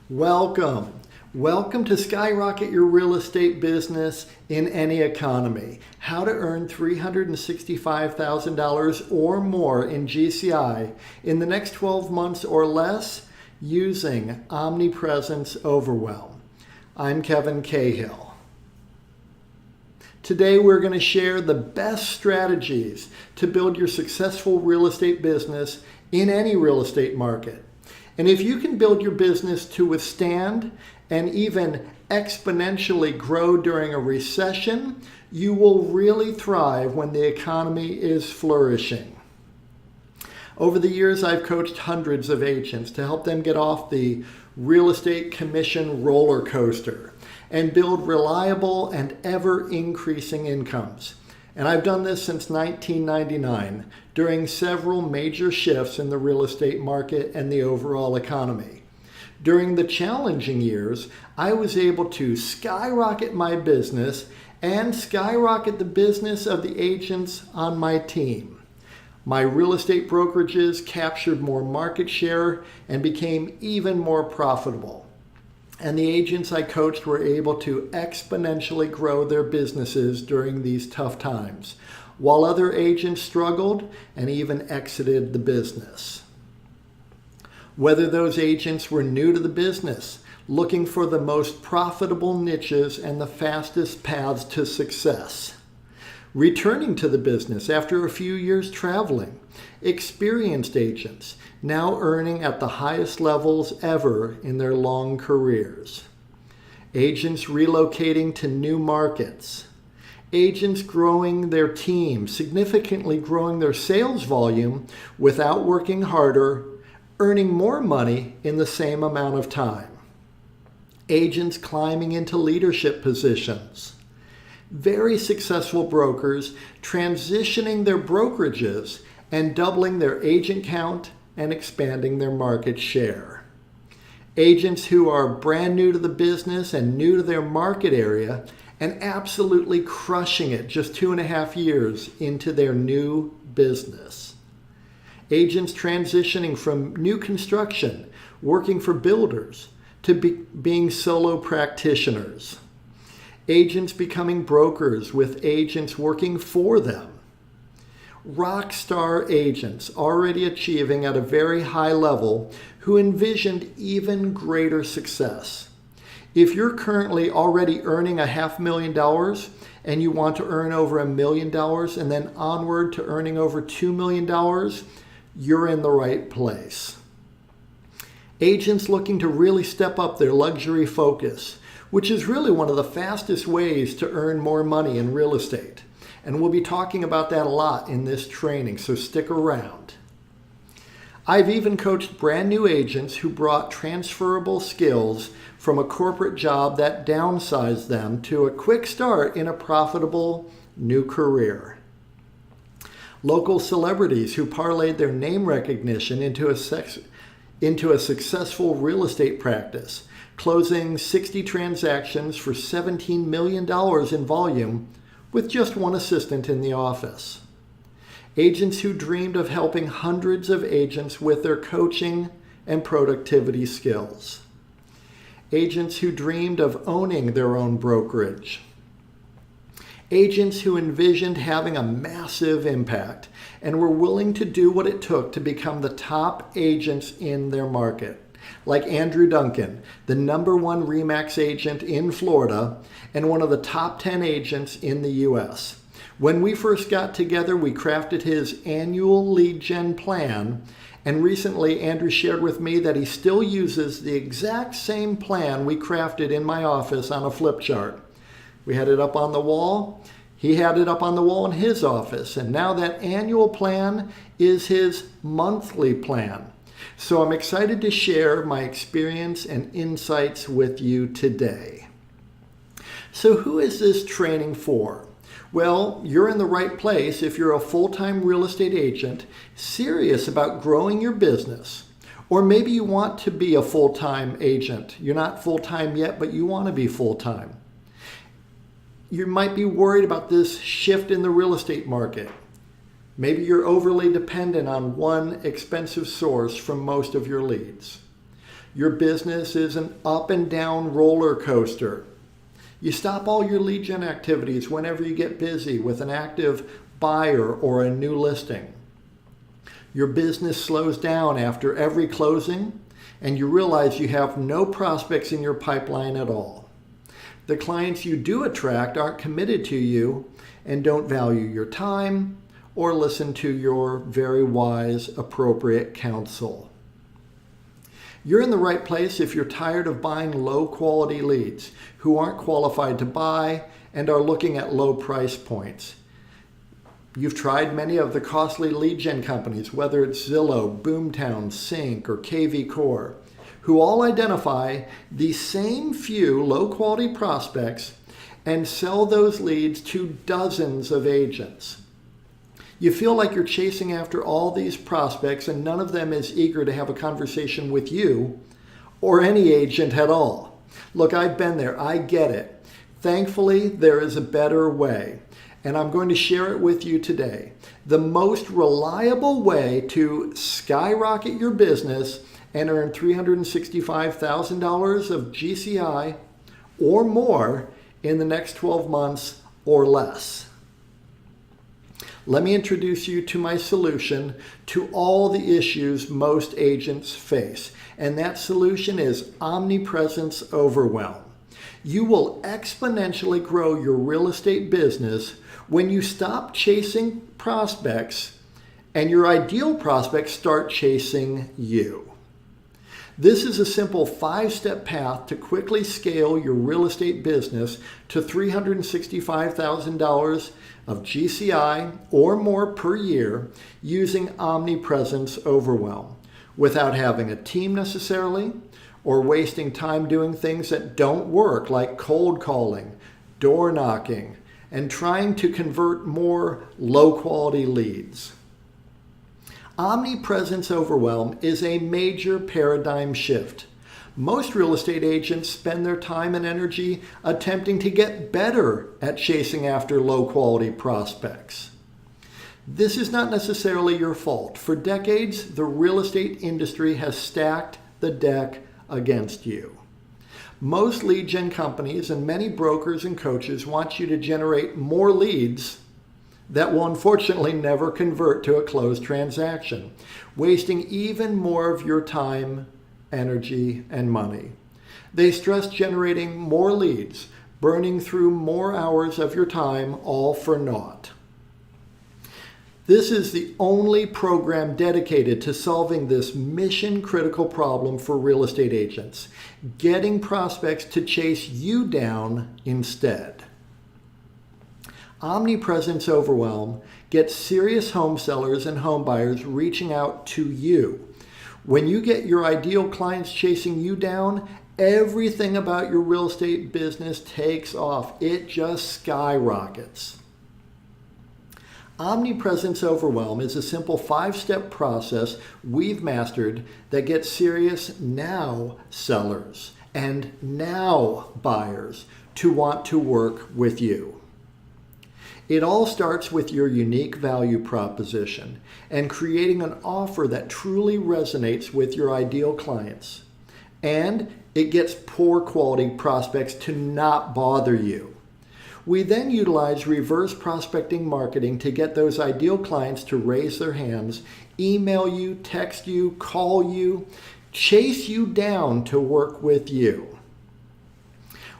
Welcome. Welcome to Skyrocket Your Real Estate Business in Any Economy. How to earn $365,000 or more in GCI in the next 12 months or less using Omnipresence Overwhelm. I'm Kevin Cahill. Today we're going to share the best strategies to build your successful real estate business in any real estate market. And if you can build your business to withstand and even exponentially grow during a recession, you will really thrive when the economy is flourishing. Over the years, I've coached hundreds of agents to help them get off the real estate commission roller coaster and build reliable and ever-increasing incomes. And I've done this since 1999 during several major shifts in the real estate market and the overall economy. During the challenging years, I was able to skyrocket my business and skyrocket the business of the agents on my team. My real estate brokerages captured more market share and became even more profitable. And the agents I coached were able to exponentially grow their businesses during these tough times, while other agents struggled and even exited the business. Whether those agents were new to the business, looking for the most profitable niches and the fastest paths to success, returning to the business after a few years traveling, experienced agents now earning at the highest levels ever in their long careers, agents relocating to new markets, agents growing their team, significantly growing their sales volume without working harder, earning more money in the same amount of time, agents climbing into leadership positions, very successful brokers transitioning their brokerages and doubling their agent count and expanding their market share. Agents who are brand new to the business and new to their market area and absolutely crushing it just 2.5 years into their new business. Agents transitioning from new construction, working for builders, to being solo practitioners. Agents becoming brokers with agents working for them. Rock star agents already achieving at a very high level who envisioned even greater success. If you're currently already earning $500,000 and you want to earn over $1 million and then onward to earning over $2 million, you're in the right place. Agents looking to really step up their luxury focus, which is really one of the fastest ways to earn more money in real estate. And we'll be talking about that a lot in this training, so stick around. I've even coached brand new agents who brought transferable skills from a corporate job that downsized them to a quick start in a profitable new career. Local celebrities who parlayed their name recognition into a successful real estate practice, closing 60 transactions for $17 million in volume with just one assistant in the office. Agents who dreamed of helping hundreds of agents with their coaching and productivity skills. Agents who dreamed of owning their own brokerage. Agents who envisioned having a massive impact and were willing to do what it took to become the top agents in their market. Like Andrew Duncan, the #1 RE/MAX agent in Florida and one of the top 10 agents in the US. When we first got together, we crafted his annual lead gen plan, and recently Andrew shared with me that he still uses the exact same plan we crafted in my office on a flip chart. We had it up on the wall. He had it up on the wall in his office, and now that annual plan is his monthly plan. So I'm excited to share my experience and insights with you today. So who is this training for? Well, you're in the right place if you're a full-time real estate agent serious about growing your business. Or maybe you want to be a full-time agent. You're not full-time yet, but you want to be full-time. You might be worried about this shift in the real estate market. Maybe you're overly dependent on one expensive source from most of your leads. Your business is an up and down roller coaster. You stop all your lead gen activities whenever you get busy with an active buyer or a new listing. Your business slows down after every closing, and you realize you have no prospects in your pipeline at all. The clients you do attract aren't committed to you and don't value your time or listen to your very wise, appropriate counsel. You're in the right place if you're tired of buying low-quality leads who aren't qualified to buy and are looking at low price points. You've tried many of the costly lead gen companies, whether it's Zillow, Boomtown, Sync, or KV Core, who all identify the same few low-quality prospects and sell those leads to dozens of agents. You feel like you're chasing after all these prospects and none of them is eager to have a conversation with you or any agent at all. Look, I've been there. I get it. Thankfully, there is a better way, and I'm going to share it with you today. The most reliable way to skyrocket your business and earn $365,000 of GCI or more in the next 12 months or less. Let me introduce you to my solution to all the issues most agents face, and that solution is Omnipresence Overwhelm. You will exponentially grow your real estate business when you stop chasing prospects and your ideal prospects start chasing you. This is a simple 5-step path to quickly scale your real estate business to $365,000 of GCI or more per year using Omnipresence Overwhelm without having a team necessarily or wasting time doing things that don't work like cold calling, door knocking, and trying to convert more low-quality leads. Omnipresence Overwhelm is a major paradigm shift. Most real estate agents spend their time and energy attempting to get better at chasing after low-quality prospects. This is not necessarily your fault. For decades, the real estate industry has stacked the deck against you. Most lead gen companies and many brokers and coaches want you to generate more leads that will unfortunately never convert to a closed transaction, wasting even more of your time, energy, and money. They stress generating more leads, burning through more hours of your time, all for naught. This is the only program dedicated to solving this mission-critical problem for real estate agents, getting prospects to chase you down instead. Omnipresence Overwhelm gets serious home sellers and home buyers reaching out to you. When you get your ideal clients chasing you down, everything about your real estate business takes off. It just skyrockets. Omnipresence Overwhelm is a simple 5-step process we've mastered that gets serious now sellers and now buyers to want to work with you. It all starts with your unique value proposition and creating an offer that truly resonates with your ideal clients. And it gets poor quality prospects to not bother you. We then utilize reverse prospecting marketing to get those ideal clients to raise their hands, email you, text you, call you, chase you down to work with you.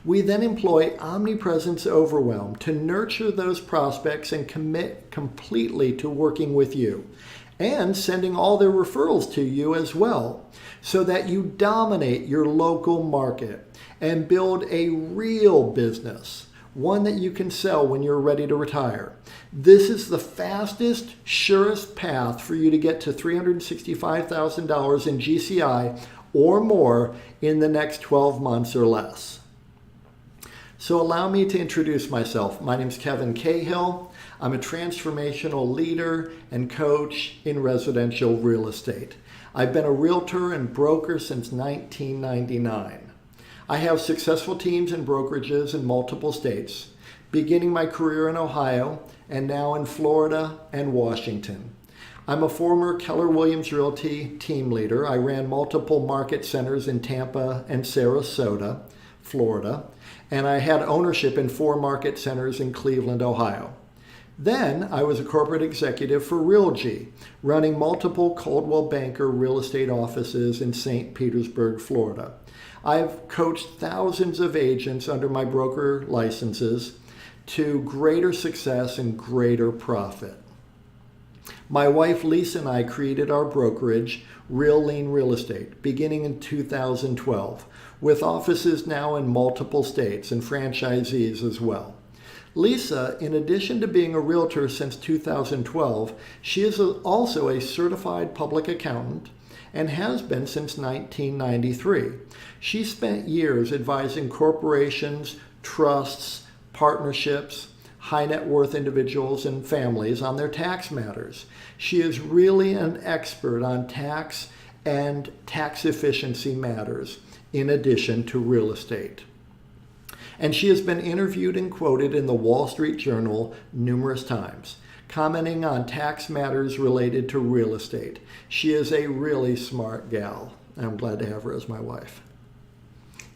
We then employ Omnipresence Overwhelm to nurture those prospects and commit completely to working with you and sending all their referrals to you as well, so that you dominate your local market and build a real business, one that you can sell when you're ready to retire. This is the fastest, surest path for you to get to $365,000 in GCI or more in the next 12 months or less. So allow me to introduce myself. My name is Kevin Cahill. I'm a transformational leader and coach in residential real estate. I've been a realtor and broker since 1999. I have successful teams and brokerages in multiple states, beginning my career in Ohio and now in Florida and Washington. I'm a former Keller Williams Realty team leader. I ran multiple market centers in Tampa and Sarasota, Florida, and I had ownership in 4 market centers in Cleveland, Ohio. Then I was a corporate executive for Realgy, running multiple Coldwell Banker real estate offices in St. Petersburg, Florida. I've coached thousands of agents under my broker licenses to greater success and greater profit. My wife Lisa and I created our brokerage, Real Lean Real Estate, beginning in 2012, with offices now in multiple states and franchisees as well. Lisa, in addition to being a realtor since 2012, she is also a certified public accountant and has been since 1993. She spent years advising corporations, trusts, partnerships, high net worth individuals and families on their tax matters. She is really an expert on tax and tax efficiency matters, in addition to real estate. And she has been interviewed and quoted in the Wall Street Journal numerous times, commenting on tax matters related to real estate. She is a really smart gal. I'm glad to have her as my wife.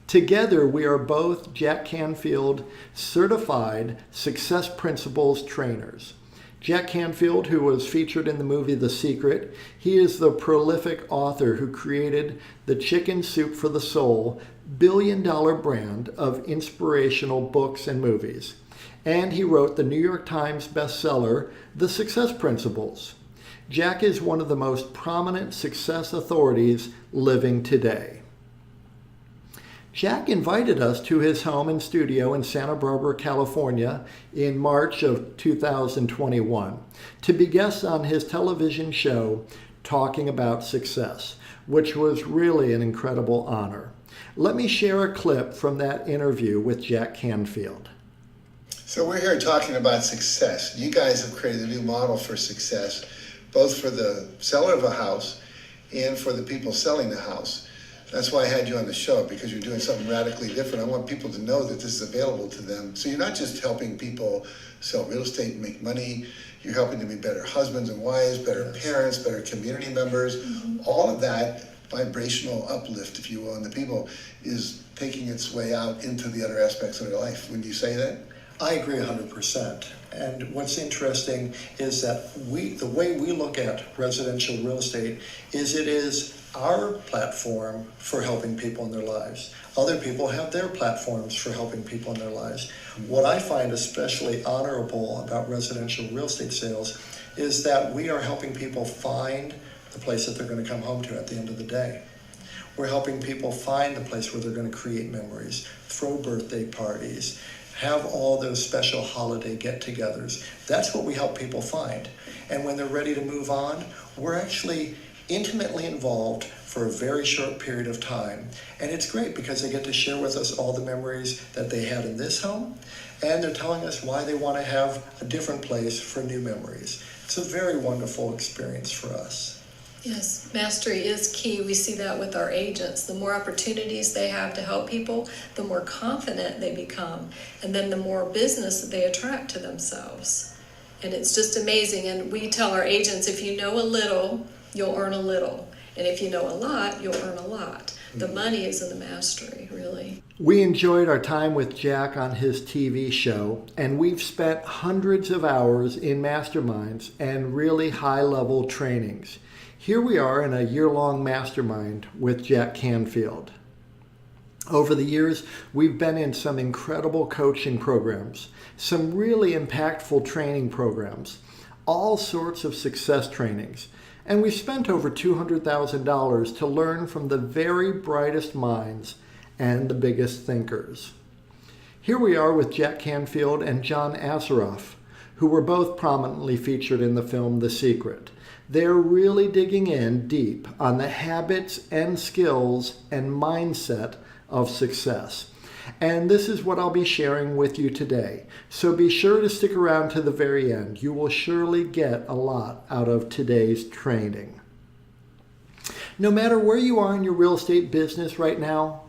Together, we are both Jack Canfield certified Success Principles trainers. Jack Canfield, who was featured in the movie The Secret, he is the prolific author who created the Chicken Soup for the Soul billion-dollar brand of inspirational books and movies. And he wrote the New York Times bestseller, The Success Principles. Jack is one of the most prominent success authorities living today. Jack invited us to his home and studio in Santa Barbara, California in March of 2021 to be guests on his television show Talking About Success, which was really an incredible honor. Let me share a clip from that interview with Jack Canfield. So we're here talking about success. You guys have created a new model for success, both for the seller of a house and for the people selling the house. That's why I had you on the show, because you're doing something radically different. I want people to know that this is available to them. So you're not just helping people sell real estate and make money. You're helping them be better husbands and wives, better parents, better community members. All of that vibrational uplift, if you will, in the people is taking its way out into the other aspects of their life. Wouldn't you say that? I agree 100%. And what's interesting is that the way we look at residential real estate is it is our platform for helping people in their lives. Other people have their platforms for helping people in their lives. What I find especially honorable about residential real estate sales is that we are helping people find the place that they're going to come home to at the end of the day. We're helping people find the place where they're going to create memories, throw birthday parties, have all those special holiday get-togethers. That's what we help people find. And when they're ready to move on, we're actually intimately involved for a very short period of time. And it's great because they get to share with us all the memories that they had in this home, and they're telling us why they want to have a different place for new memories. It's a very wonderful experience for us. Yes, mastery is key. We see that with our agents. The more opportunities they have to help people, the more confident they become, and then the more business that they attract to themselves. And it's just amazing. And we tell our agents, if you know a little, you'll earn a little. And if you know a lot, you'll earn a lot. The money is in the mastery, really. We enjoyed our time with Jack on his TV show, and we've spent hundreds of hours in masterminds and really high-level trainings. Here we are in a year-long mastermind with Jack Canfield. Over the years, we've been in some incredible coaching programs, some really impactful training programs, all sorts of success trainings. And we spent over $200,000 to learn from the very brightest minds and the biggest thinkers. Here we are with Jack Canfield and John Assaraf, who were both prominently featured in the film The Secret. They're really digging in deep on the habits and skills and mindset of success. And this is what I'll be sharing with you today. So be sure to stick around to the very end. You will surely get a lot out of today's training. No matter where you are in your real estate business right now,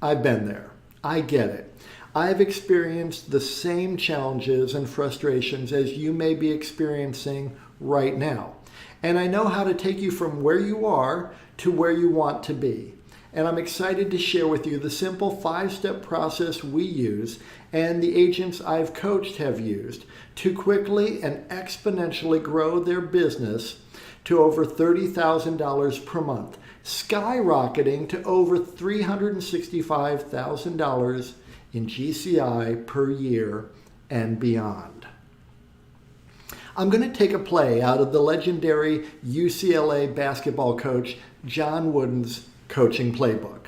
I've been there. I get it. I've experienced the same challenges and frustrations as you may be experiencing right now. And I know how to take you from where you are to where you want to be. And I'm excited to share with you the simple 5-step process we use and the agents I've coached have used to quickly and exponentially grow their business to over $30,000 per month, skyrocketing to over $365,000 in GCI per year and beyond. I'm going to take a play out of the legendary UCLA basketball coach John Wooden's coaching playbook.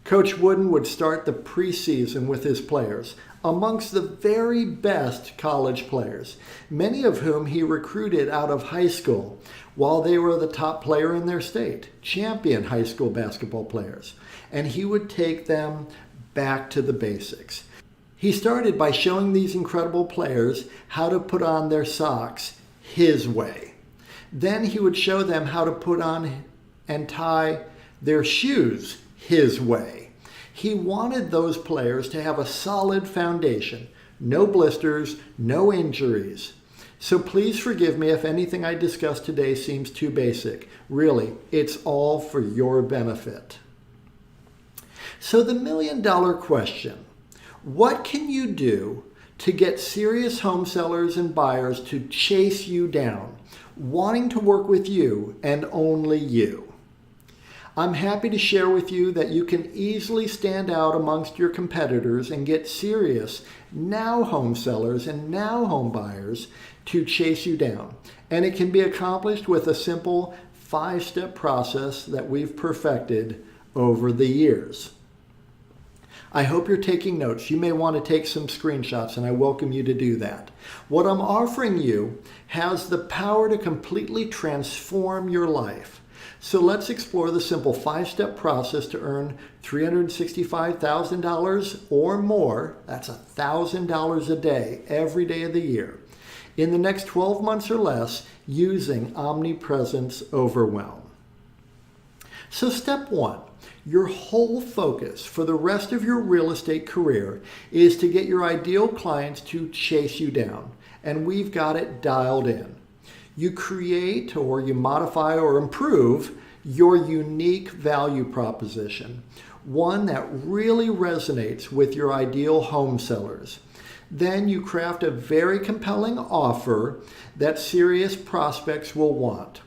Coach Wooden would start the preseason with his players, amongst the very best college players, many of whom he recruited out of high school while they were the top player in their state, champion high school basketball players. And he would take them back to the basics. He started by showing these incredible players how to put on their socks his way. Then he would show them how to put on and tie their shoes his way. He wanted those players to have a solid foundation, no blisters, no injuries. So please forgive me if anything I discussed today seems too basic. Really, it's all for your benefit. So the million-dollar question, what can you do to get serious home sellers and buyers to chase you down, wanting to work with you and only you? I'm happy to share with you that you can easily stand out amongst your competitors and get serious now home sellers and now home buyers to chase you down. And it can be accomplished with a simple 5-step process that we've perfected over the years. I hope you're taking notes. You may want to take some screenshots, and I welcome you to do that. What I'm offering you has the power to completely transform your life. So let's explore the simple 5-step process to earn $365,000 or more, that's $1,000 a day, every day of the year, in the next 12 months or less using Omnipresence Overwhelm. So step 1, your whole focus for the rest of your real estate career is to get your ideal clients to chase you down, and we've got it dialed in. You create or you modify or improve your unique value proposition, one that really resonates with your ideal home sellers. Then you craft a very compelling offer that serious prospects will want.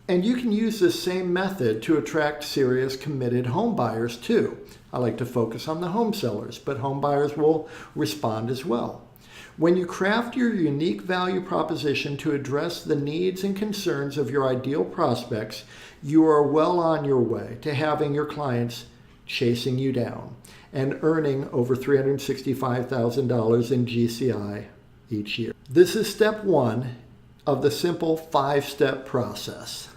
And you can use this same method to attract serious committed home buyers too. I like to focus on the home sellers, but home buyers will respond as well. When you craft your unique value proposition to address the needs and concerns of your ideal prospects, you are well on your way to having your clients chasing you down and earning over $365,000 in GCI each year. This is step 1 of the simple 5-step process.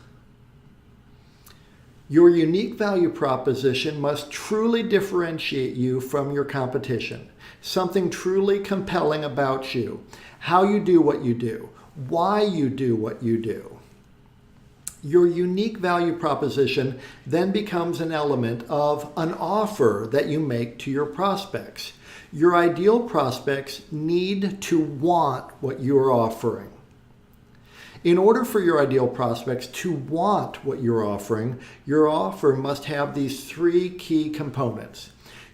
Your unique value proposition must truly differentiate you from your competition. Something truly compelling about you, how you do what you do, why you do what you do. Your unique value proposition then becomes an element of an offer that you make to your prospects. Your ideal prospects need to want what you're offering. In order for your ideal prospects to want what you're offering, your offer must have these 3 key components.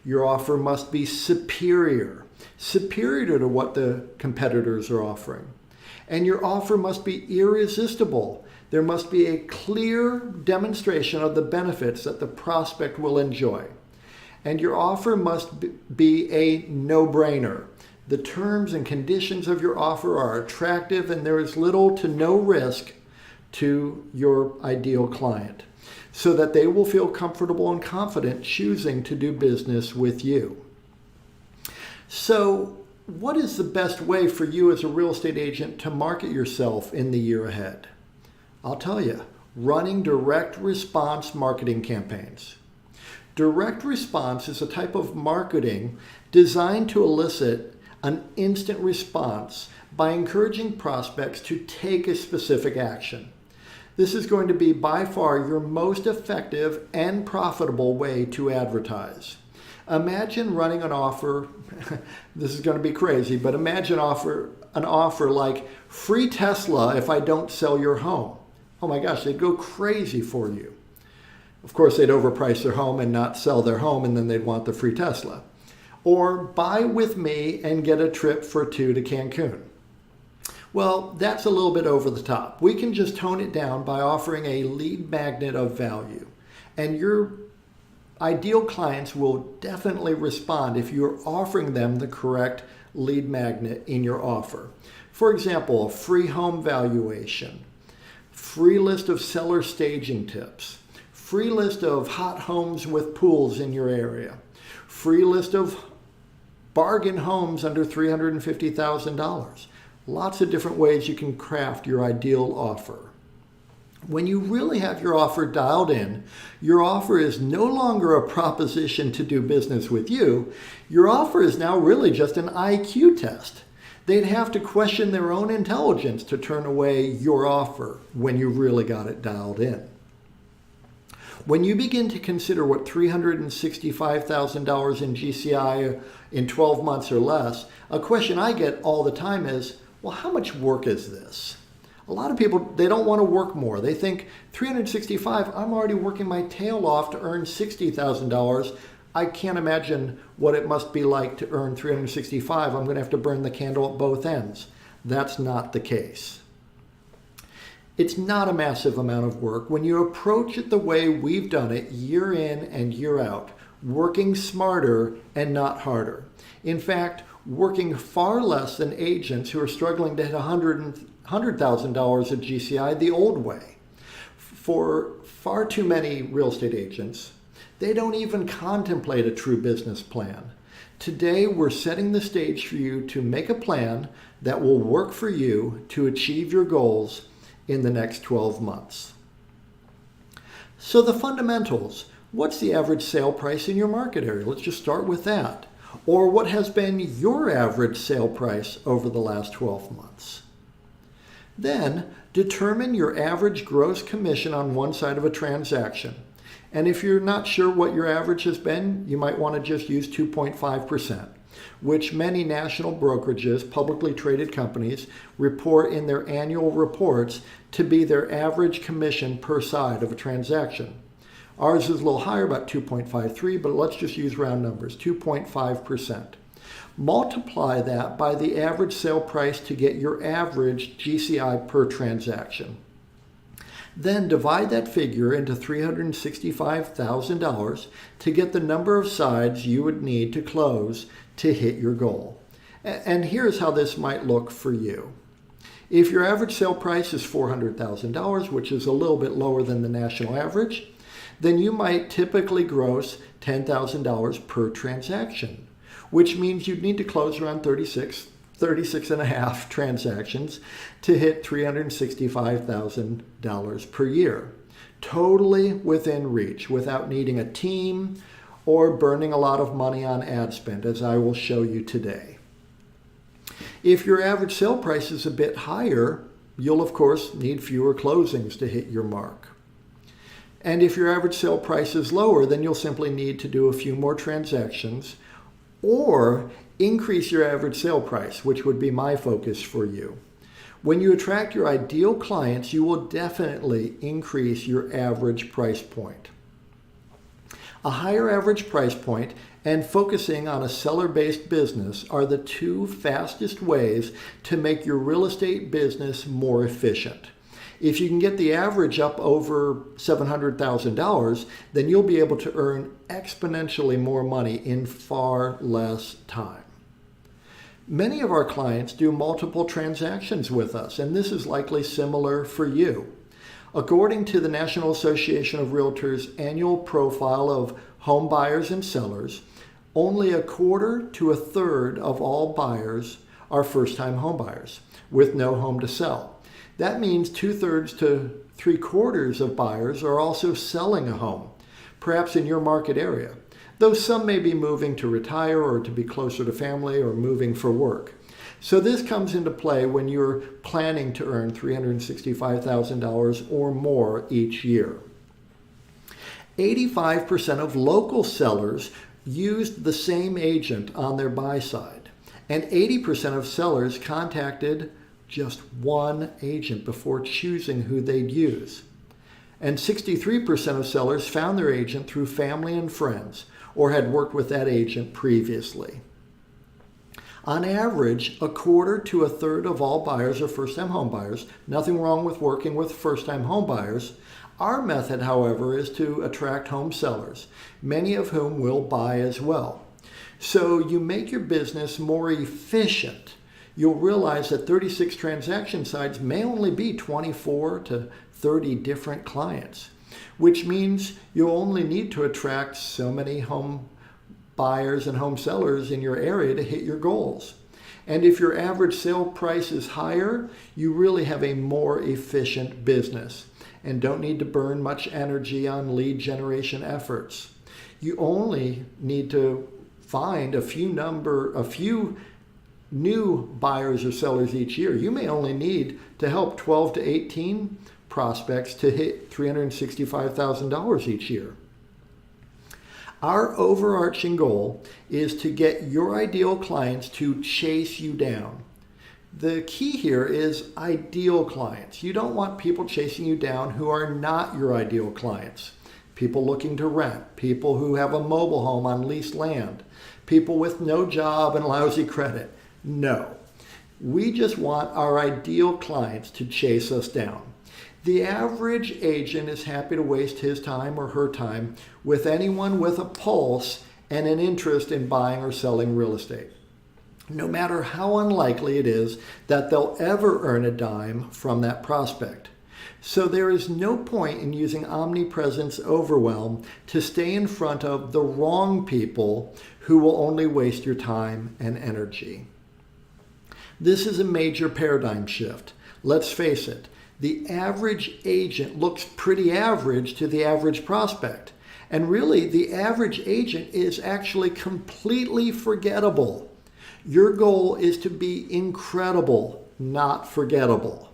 Your offer must be superior to what the competitors are offering. And your offer must be irresistible. There must be a clear demonstration of the benefits that the prospect will enjoy. And your offer must be a no-brainer. The terms and conditions of your offer are attractive and there is little to no risk to your ideal client, so that they will feel comfortable and confident choosing to do business with you. So, what is the best way for you as a real estate agent to market yourself in the year ahead? I'll tell you, running direct response marketing campaigns. Direct response is a type of marketing designed to elicit an instant response by encouraging prospects to take a specific action. This is going to be by far your most effective and profitable way to advertise. Imagine running an offer, this is going to be crazy, but imagine an offer like free Tesla if I don't sell your home. oh my gosh, they'd go crazy for you. Of course, they'd overprice their home and not sell their home, and then they'd want the free Tesla. Or buy with me and get a trip for 2 to Cancun. Well, that's a little bit over the top. We can just tone it down by offering a lead magnet of value. And your ideal clients will definitely respond if you're offering them the correct lead magnet in your offer. For example, a free home valuation, free list of seller staging tips, free list of hot homes with pools in your area, free list of bargain homes under $350,000. Lots of different ways you can craft your ideal offer. When you really have your offer dialed in, your offer is no longer a proposition to do business with you. Your offer is now really just an IQ test. They'd have to question their own intelligence to turn away your offer when you really got it dialed in. When you begin to consider what $365,000 in GCI in 12 months or less, a question I get all the time is, well, how much work is this? A lot of people, they don't want to work more. They think 365, I'm already working my tail off to earn $60,000. I can't imagine what it must be like to earn 365. I'm going to have to burn the candle at both ends. That's not the case. It's not a massive amount of work when you approach it the way we've done it year in and year out, working smarter and not harder. In fact, working far less than agents who are struggling to hit $100,000 of GCI the old way. For far too many real estate agents, they don't even contemplate a true business plan. Today, we're setting the stage for you to make a plan that will work for you to achieve your goals in the next 12 months. So the fundamentals, what's the average sale price in your market area? Let's just start with that. Or what has been your average sale price over the last 12 months? Then determine your average gross commission on one side of a transaction. And if you're not sure what your average has been, you might want to just use 2.5%. Which many national brokerages, publicly traded companies, report in their annual reports to be their average commission per side of a transaction. Ours is a little higher, about 2.53, but let's just use round numbers, 2.5%. Multiply that by the average sale price to get your average GCI per transaction. Then divide that figure into $365,000 to get the number of sides you would need to close to hit your goal. And here's how this might look for you. If your average sale price is $400,000, which is a little bit lower than the national average, then you might typically gross $10,000 per transaction, which means you'd need to close around 36 and a half transactions to hit $365,000 per year. Totally within reach, without needing a team or burning a lot of money on ad spend, as I will show you today. If your average sale price is a bit higher, you'll of course need fewer closings to hit your mark. And if your average sale price is lower, then you'll simply need to do a few more transactions or increase your average sale price, which would be my focus for you. When you attract your ideal clients, you will definitely increase your average price point. A higher average price point and focusing on a seller-based business are the two fastest ways to make your real estate business more efficient. If you can get the average up over $700,000, then you'll be able to earn exponentially more money in far less time. Many of our clients do multiple transactions with us, and this is likely similar for you. According to the National Association of Realtors annual profile of home buyers and sellers, only a quarter to a third of all buyers are first-time home buyers with no home to sell. That means 2/3 to 3/4 of buyers are also selling a home, perhaps in your market area, though some may be moving to retire or to be closer to family or moving for work. So this comes into play when you're planning to earn $365,000 or more each year. 85% of local sellers used the same agent on their buy side, and 80% of sellers contacted just one agent before choosing who they'd use. And 63% of sellers found their agent through family and friends or had worked with that agent previously. On average, a quarter to a third of all buyers are first-time home buyers. Nothing wrong with working with first-time home buyers. Our method, however, is to attract home sellers, many of whom will buy as well. So you make your business more efficient. You'll realize that 36 transaction sites may only be 24 to 30 different clients, which means you'll only need to attract so many home buyers and home sellers in your area to hit your goals. And if your average sale price is higher, you really have a more efficient business and don't need to burn much energy on lead generation efforts. You only need to find a few new buyers or sellers each year. You may only need to help 12 to 18 prospects to hit $365,000 each year. Our overarching goal is to get your ideal clients to chase you down. The key here is ideal clients. You don't want people chasing you down who are not your ideal clients. People looking to rent, people who have a mobile home on leased land, people with no job and lousy credit. No, we just want our ideal clients to chase us down. The average agent is happy to waste his time or her time with anyone with a pulse and an interest in buying or selling real estate, no matter how unlikely it is that they'll ever earn a dime from that prospect. So there is no point in using Omnipresence Overwhelm to stay in front of the wrong people who will only waste your time and energy. This is a major paradigm shift. Let's face it. The average agent looks pretty average to the average prospect. And really, the average agent is actually completely forgettable. Your goal is to be incredible, not forgettable.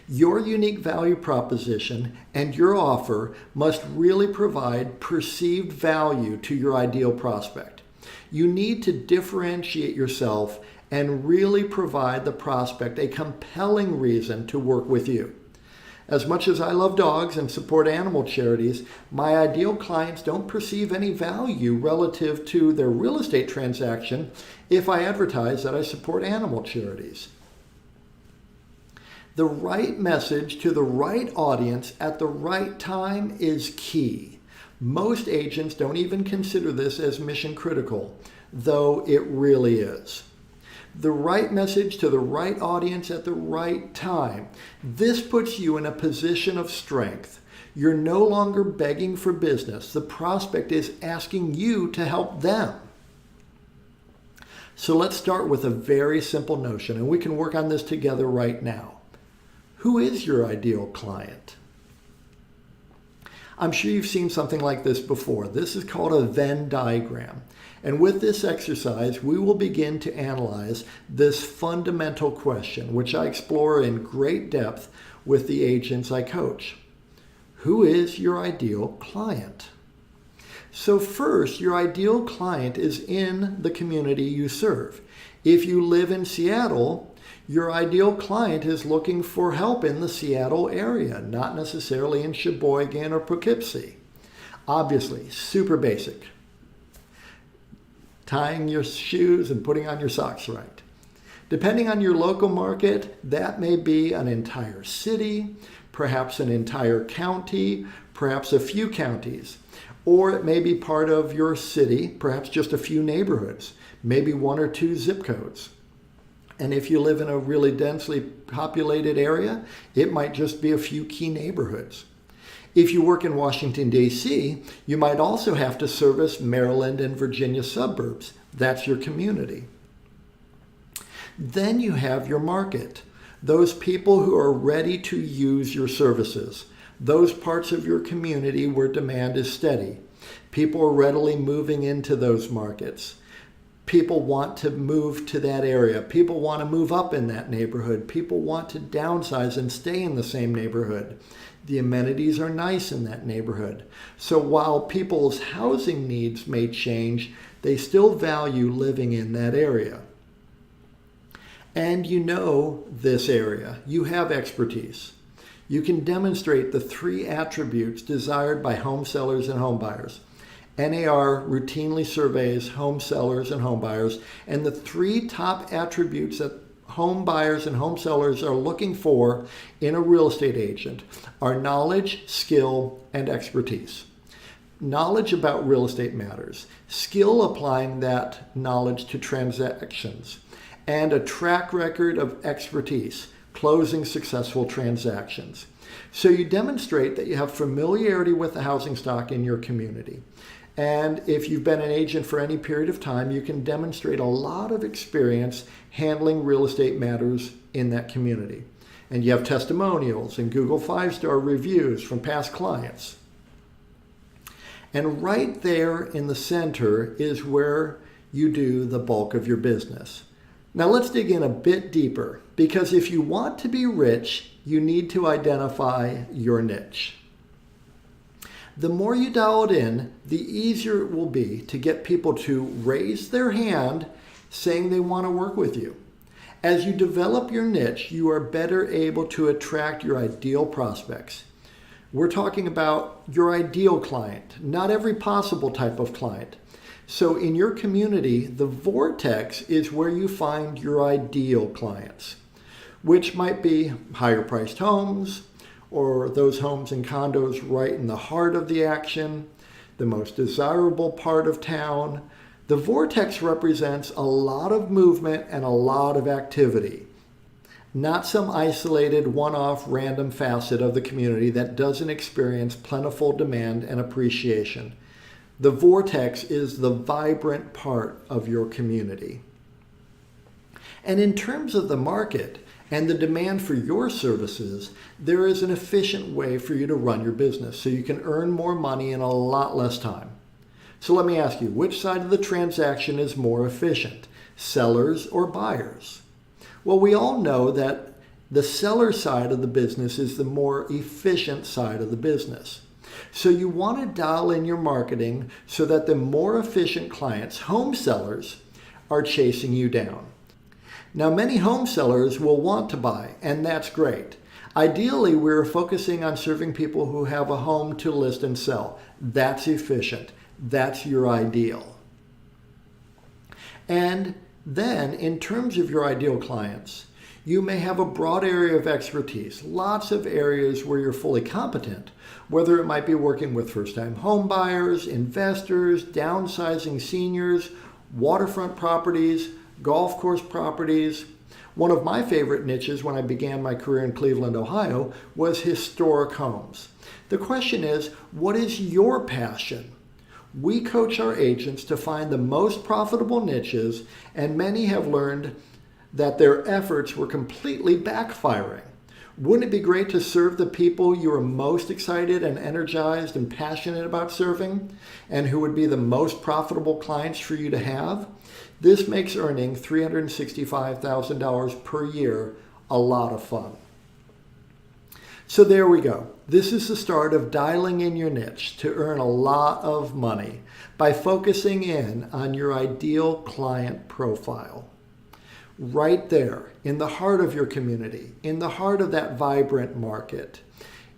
Your unique value proposition and your offer must really provide perceived value to your ideal prospect. You need to differentiate yourself and really provide the prospect a compelling reason to work with you. As much as I love dogs and support animal charities, my ideal clients don't perceive any value relative to their real estate transaction if I advertise that I support animal charities. The right message to the right audience at the right time is key. Most agents don't even consider this as mission critical, though it really is. The right message to the right audience at the right time. This puts you in a position of strength. You're no longer begging for business. The prospect is asking you to help them. So let's start with a very simple notion, and we can work on this together right now. Who is your ideal client? I'm sure you've seen something like this before. This is called a Venn diagram. And with this exercise, we will begin to analyze this fundamental question, which I explore in great depth with the agents I coach. Who is your ideal client? So first, your ideal client is in the community you serve. If you live in Seattle, your ideal client is looking for help in the Seattle area, not necessarily in Sheboygan or Poughkeepsie. Obviously, super basic. Tying your shoes and putting on your socks right. Depending on your local market, that may be an entire city, perhaps an entire county, perhaps a few counties, or it may be part of your city, perhaps just a few neighborhoods, maybe one or two zip codes. And if you live in a really densely populated area, it might just be a few key neighborhoods. If you work in Washington, D.C., you might also have to service Maryland and Virginia suburbs. That's your community. Then you have your market, those people who are ready to use your services, those parts of your community where demand is steady. People are readily moving into those markets. People want to move to that area. People want to move up in that neighborhood. People want to downsize and stay in the same neighborhood. The amenities are nice in that neighborhood. So while people's housing needs may change, they still value living in that area. and you know this area. You have expertise. You can demonstrate the 3 attributes desired by home sellers and home buyers. NAR routinely surveys home sellers and home buyers, and the 3 top attributes that home buyers and home sellers are looking for in a real estate agent are knowledge, skill, and expertise. Knowledge about real estate matters, skill applying that knowledge to transactions, and a track record of expertise, closing successful transactions. So you demonstrate that you have familiarity with the housing stock in your community. And if you've been an agent for any period of time, you can demonstrate a lot of experience handling real estate matters in that community. And you have testimonials and Google 5-star reviews from past clients. And right there in the center is where you do the bulk of your business. Now let's dig in a bit deeper, because if you want to be rich, you need to identify your niche. The more you dial it in, the easier it will be to get people to raise their hand saying they want to work with you. As you develop your niche, you are better able to attract your ideal prospects. We're talking about your ideal client, not every possible type of client. So in your community, the vortex is where you find your ideal clients, which might be higher priced homes, or those homes and condos right in the heart of the action, the most desirable part of town. The vortex represents a lot of movement and a lot of activity, not some isolated one-off random facet of the community that doesn't experience plentiful demand and appreciation. The vortex is the vibrant part of your community. And in terms of the market and the demand for your services, there is an efficient way for you to run your business so you can earn more money in a lot less time. So let me ask you, which side of the transaction is more efficient, sellers or buyers? Well, we all know that the seller side of the business is the more efficient side of the business. So you want to dial in your marketing so that the more efficient clients, home sellers, are chasing you down. Now, many home sellers will want to buy, and that's great. Ideally, we're focusing on serving people who have a home to list and sell. That's efficient. That's your ideal. And then, in terms of your ideal clients, you may have a broad area of expertise, lots of areas where you're fully competent, whether it might be working with first-time home buyers, investors, downsizing seniors, waterfront properties, golf course properties. One of my favorite niches when I began my career in Cleveland, Ohio, was historic homes. The question is, what is your passion? We coach our agents to find the most profitable niches, and many have learned that their efforts were completely backfiring. Wouldn't it be great to serve the people you are most excited and energized and passionate about serving, and who would be the most profitable clients for you to have? This makes earning $365,000 per year a lot of fun. So there we go. This is the start of dialing in your niche to earn a lot of money by focusing in on your ideal client profile. Right there, in the heart of your community, in the heart of that vibrant market,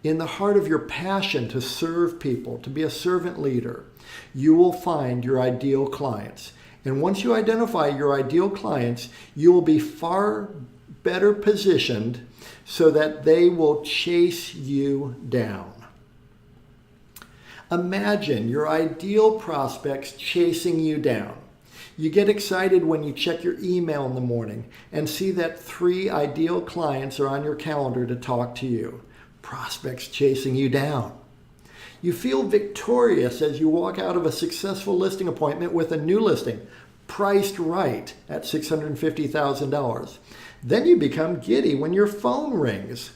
in the heart of your passion to serve people, to be a servant leader, you will find your ideal clients. And once you identify your ideal clients, you will be far better positioned so that they will chase you down. Imagine your ideal prospects chasing you down. You get excited when you check your email in the morning and see that 3 ideal clients are on your calendar to talk to you. Prospects chasing you down. You feel victorious as you walk out of a successful listing appointment with a new listing, priced right at $650,000. Then you become giddy when your phone rings.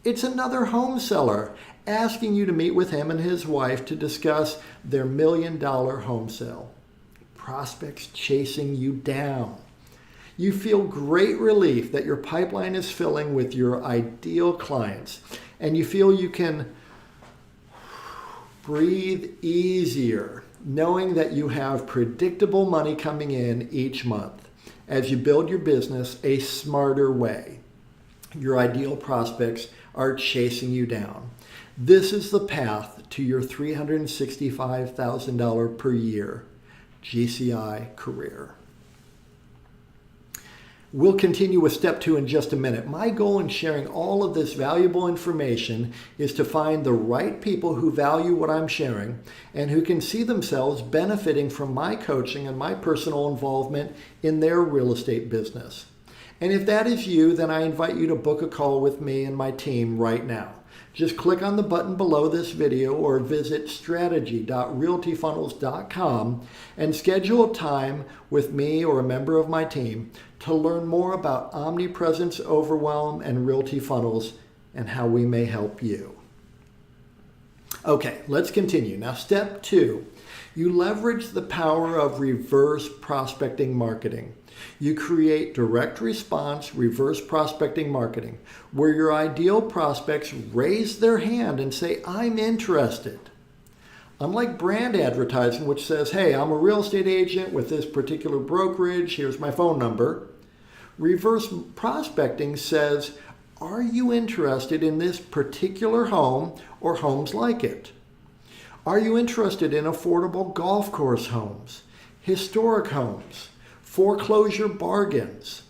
It's another home seller asking you to meet with him and his wife to discuss their $1 million home sale. Prospects chasing you down. You feel great relief that your pipeline is filling with your ideal clients, and you feel you can breathe easier knowing that you have predictable money coming in each month. as you build your business a smarter way. Your ideal prospects are chasing you down. This is the path to your $365,000 per year GCI career. We'll continue with step 2 in just a minute. My goal in sharing all of this valuable information is to find the right people who value what I'm sharing and who can see themselves benefiting from my coaching and my personal involvement in their real estate business. And if that is you, then I invite you to book a call with me and my team right now. Just click on the button below this video or visit strategy.realtyfunnels.com and schedule a time with me or a member of my team to learn more about Omnipresence Overwhelm and Realty Funnels and how we may help you. Okay, let's continue. Now, step 2, you leverage the power of reverse prospecting marketing. You create direct response reverse prospecting marketing, where your ideal prospects raise their hand and say, I'm interested. Unlike brand advertising, which says, hey, I'm a real estate agent with this particular brokerage, here's my phone number. Reverse prospecting says, are you interested in this particular home or homes like it? Are you interested in affordable golf course homes, historic homes, foreclosure bargains?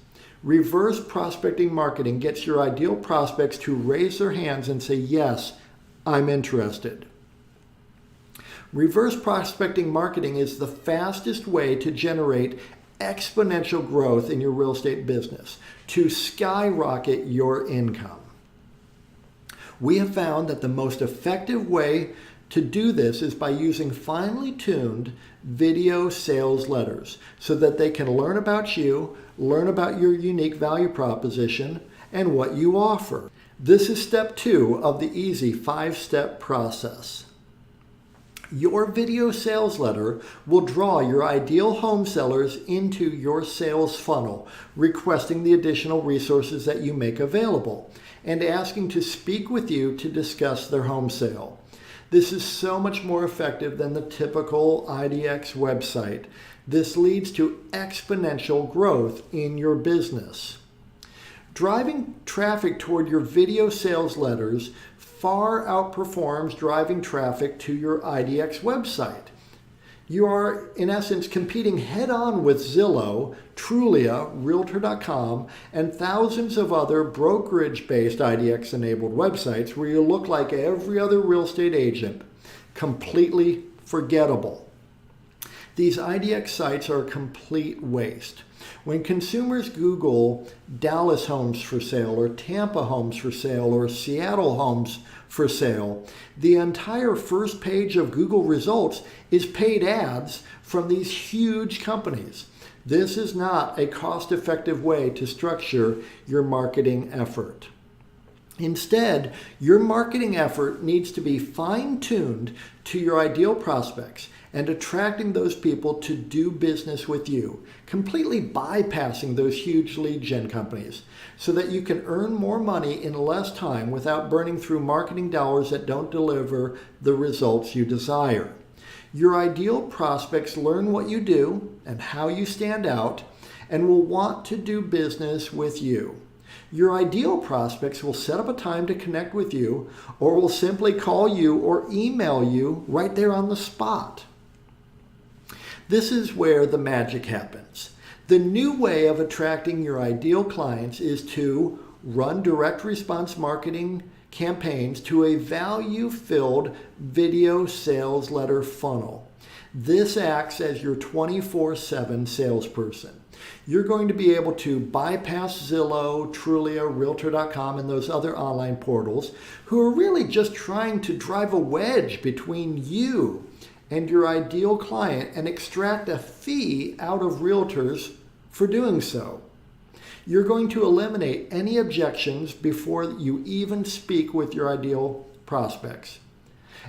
Reverse prospecting marketing gets your ideal prospects to raise their hands and say, yes, I'm interested. Reverse prospecting marketing is the fastest way to generate exponential growth in your real estate business, to skyrocket your income. We have found that the most effective way to do this is by using finely tuned video sales letters so that they can learn about you, learn about your unique value proposition, and what you offer. This is step 2 of the easy 5-step process. Your video sales letter will draw your ideal home sellers into your sales funnel, requesting the additional resources that you make available and asking to speak with you to discuss their home sale. This is so much more effective than the typical IDX website. This leads to exponential growth in your business. Driving traffic toward your video sales letters far outperforms driving traffic to your IDX website. You are, in essence, competing head-on with Zillow, Trulia, Realtor.com, and thousands of other brokerage-based IDX-enabled websites where you look like every other real estate agent, completely forgettable. These IDX sites are a complete waste. When consumers Google Dallas homes for sale or Tampa homes for sale or Seattle homes for sale, the entire first page of Google results is paid ads from these huge companies. This is not a cost-effective way to structure your marketing effort. Instead, your marketing effort needs to be fine-tuned to your ideal prospects and attracting those people to do business with you, completely bypassing those huge lead gen companies so that you can earn more money in less time without burning through marketing dollars that don't deliver the results you desire. Your ideal prospects learn what you do and how you stand out and will want to do business with you. Your ideal prospects will set up a time to connect with you or will simply call you or email you right there on the spot. This is where the magic happens. The new way of attracting your ideal clients is to run direct response marketing campaigns to a value-filled video sales letter funnel. This acts as your 24/7 salesperson. You're going to be able to bypass Zillow, Trulia, Realtor.com, and those other online portals who are really just trying to drive a wedge between you and your ideal client and extract a fee out of realtors for doing so. You're going to eliminate any objections before you even speak with your ideal prospects.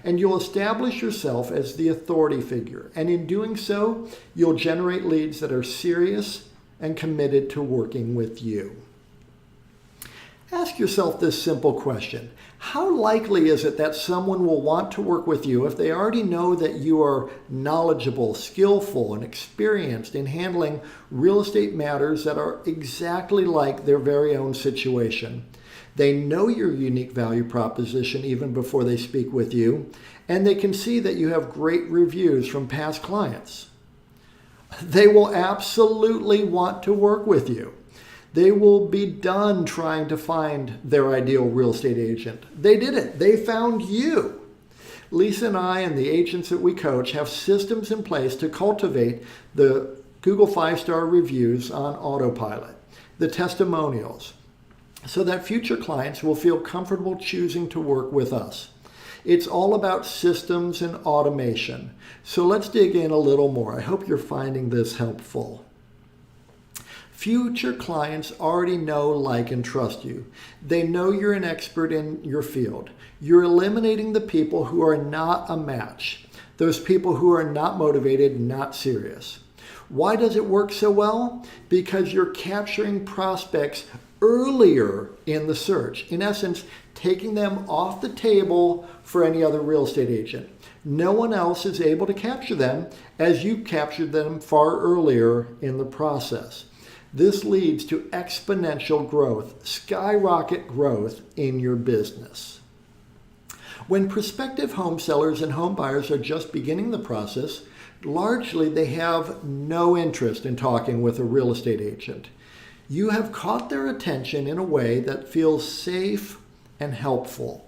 And you'll establish yourself as the authority figure. And in doing so, you'll generate leads that are serious and committed to working with you. Ask yourself this simple question. How likely is it that someone will want to work with you if they already know that you are knowledgeable, skillful, and experienced in handling real estate matters that are exactly like their very own situation? They know your unique value proposition even before they speak with you, and they can see that you have great reviews from past clients. They will absolutely want to work with you. They will be done trying to find their ideal real estate agent. They did it. They found you. Lisa and I and the agents that we coach have systems in place to cultivate the Google 5-star reviews on autopilot, the testimonials, so that future clients will feel comfortable choosing to work with us. It's all about systems and automation. So let's dig in a little more. I hope you're finding this helpful. Future clients already know, like, and trust you. They know you're an expert in your field. You're eliminating the people who are not a match, those people who are not motivated, not serious. Why does it work so well? Because you're capturing prospects earlier in the search. In essence, taking them off the table for any other real estate agent. No one else is able to capture them as you captured them far earlier in the process. This leads to exponential growth, skyrocket growth in your business. When prospective home sellers and home buyers are just beginning the process, largely they have no interest in talking with a real estate agent. You have caught their attention in a way that feels safe and helpful.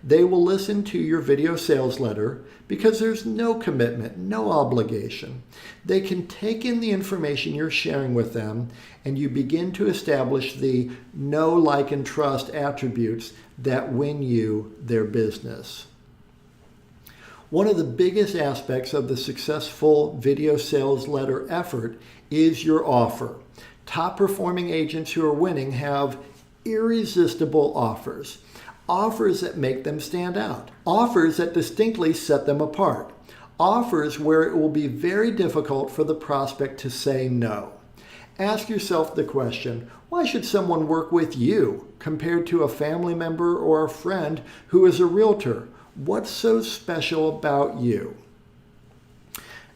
They will listen to your video sales letter because there's no commitment, no obligation. They can take in the information you're sharing with them, and you begin to establish the know, like, and trust attributes that win you their business. One of the biggest aspects of the successful video sales letter effort is your offer. Top performing agents who are winning have irresistible offers. Offers that make them stand out. Offers that distinctly set them apart. Offers where it will be very difficult for the prospect to say no. Ask yourself the question, why should someone work with you compared to a family member or a friend who is a realtor? What's so special about you?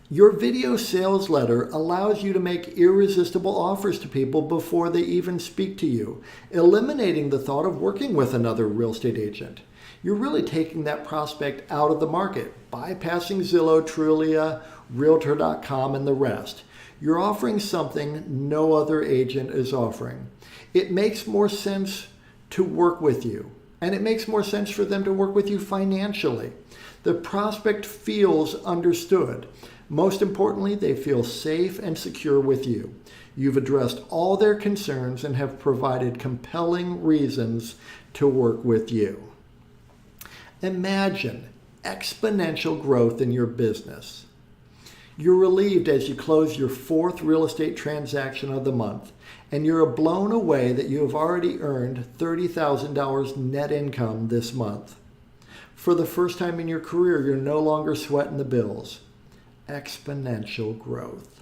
Your video sales letter allows you to make irresistible offers to people before they even speak to you, eliminating the thought of working with another real estate agent. You're really taking that prospect out of the market, bypassing Zillow, Trulia, Realtor.com, and the rest. You're offering something no other agent is offering. It makes more sense to work with you, and it makes more sense for them to work with you financially. The prospect feels understood. Most importantly, they feel safe and secure with you. You've addressed all their concerns and have provided compelling reasons to work with you. Imagine exponential growth in your business. You're relieved as you close your 4th real estate transaction of the month, and you're blown away that you have already earned $30,000 net income this month. For the first time in your career, you're no longer sweating the bills. Exponential growth.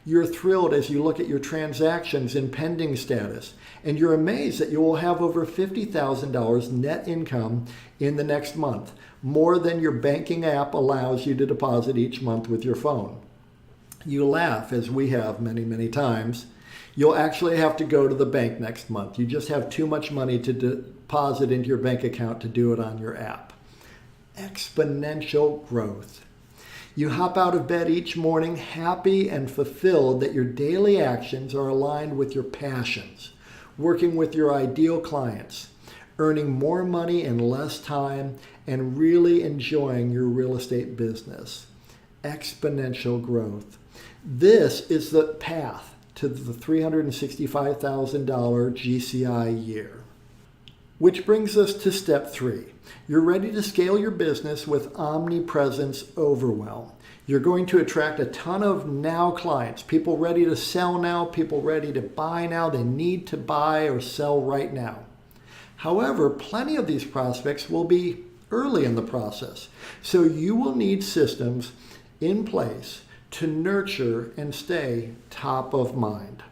You're thrilled as you look at your transactions in pending status, and you're amazed that you will have over $50,000 net income in the next month, more than your banking app allows you to deposit each month with your phone. You laugh, as we have many, many times. You'll actually have to go to the bank next month. You just have too much money to deposit into your bank account to do it on your app. Exponential growth. You hop out of bed each morning happy and fulfilled that your daily actions are aligned with your passions, working with your ideal clients, earning more money in less time, and really enjoying your real estate business. Exponential growth. This is the path to the $365,000 GCI year. Which brings us to step 3. You're ready to scale your business with Omnipresence Overwhelm. You're going to attract a ton of now clients, people ready to sell now, people ready to buy now. They need to buy or sell right now. However, plenty of these prospects will be early in the process. So you will need systems in place to nurture and stay top of mind.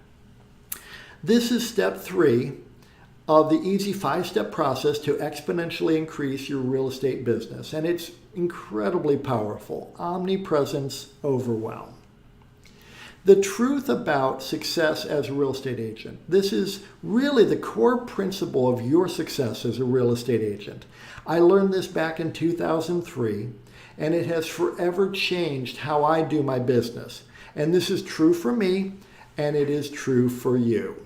This is step 3 of the easy 5-step process to exponentially increase your real estate business. And it's incredibly powerful. Omnipresence Overwhelm. The truth about success as a real estate agent. This is really the core principle of your success as a real estate agent. I learned this back in 2003, and it has forever changed how I do my business. And this is true for me, and it is true for you.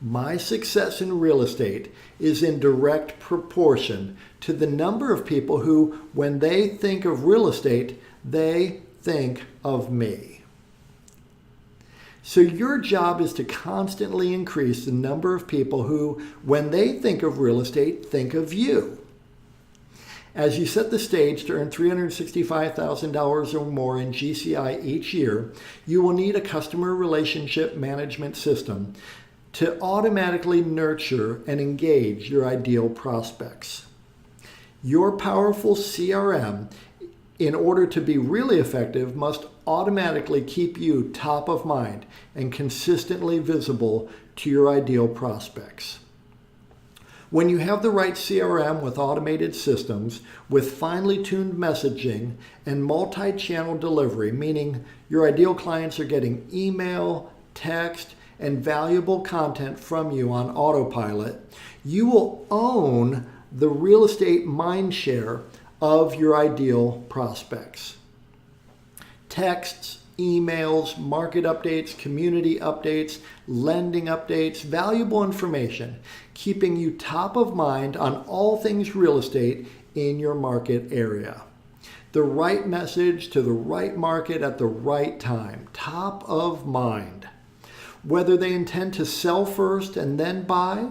My success in real estate is in direct proportion to the number of people who, when they think of real estate, they think of me. So your job is to constantly increase the number of people who, when they think of real estate, think of you. As you set the stage to earn $365,000 or more in GCI each year, you will need a customer relationship management system to automatically nurture and engage your ideal prospects. Your powerful CRM, in order to be really effective, must automatically keep you top of mind and consistently visible to your ideal prospects. When you have the right CRM with automated systems, with finely tuned messaging and multi-channel delivery, meaning your ideal clients are getting email, text, and valuable content from you on autopilot, you will own the real estate mindshare of your ideal prospects. Texts, emails, market updates, community updates, lending updates, valuable information, keeping you top of mind on all things real estate in your market area. The right message to the right market at the right time, top of mind. Whether they intend to sell first and then buy,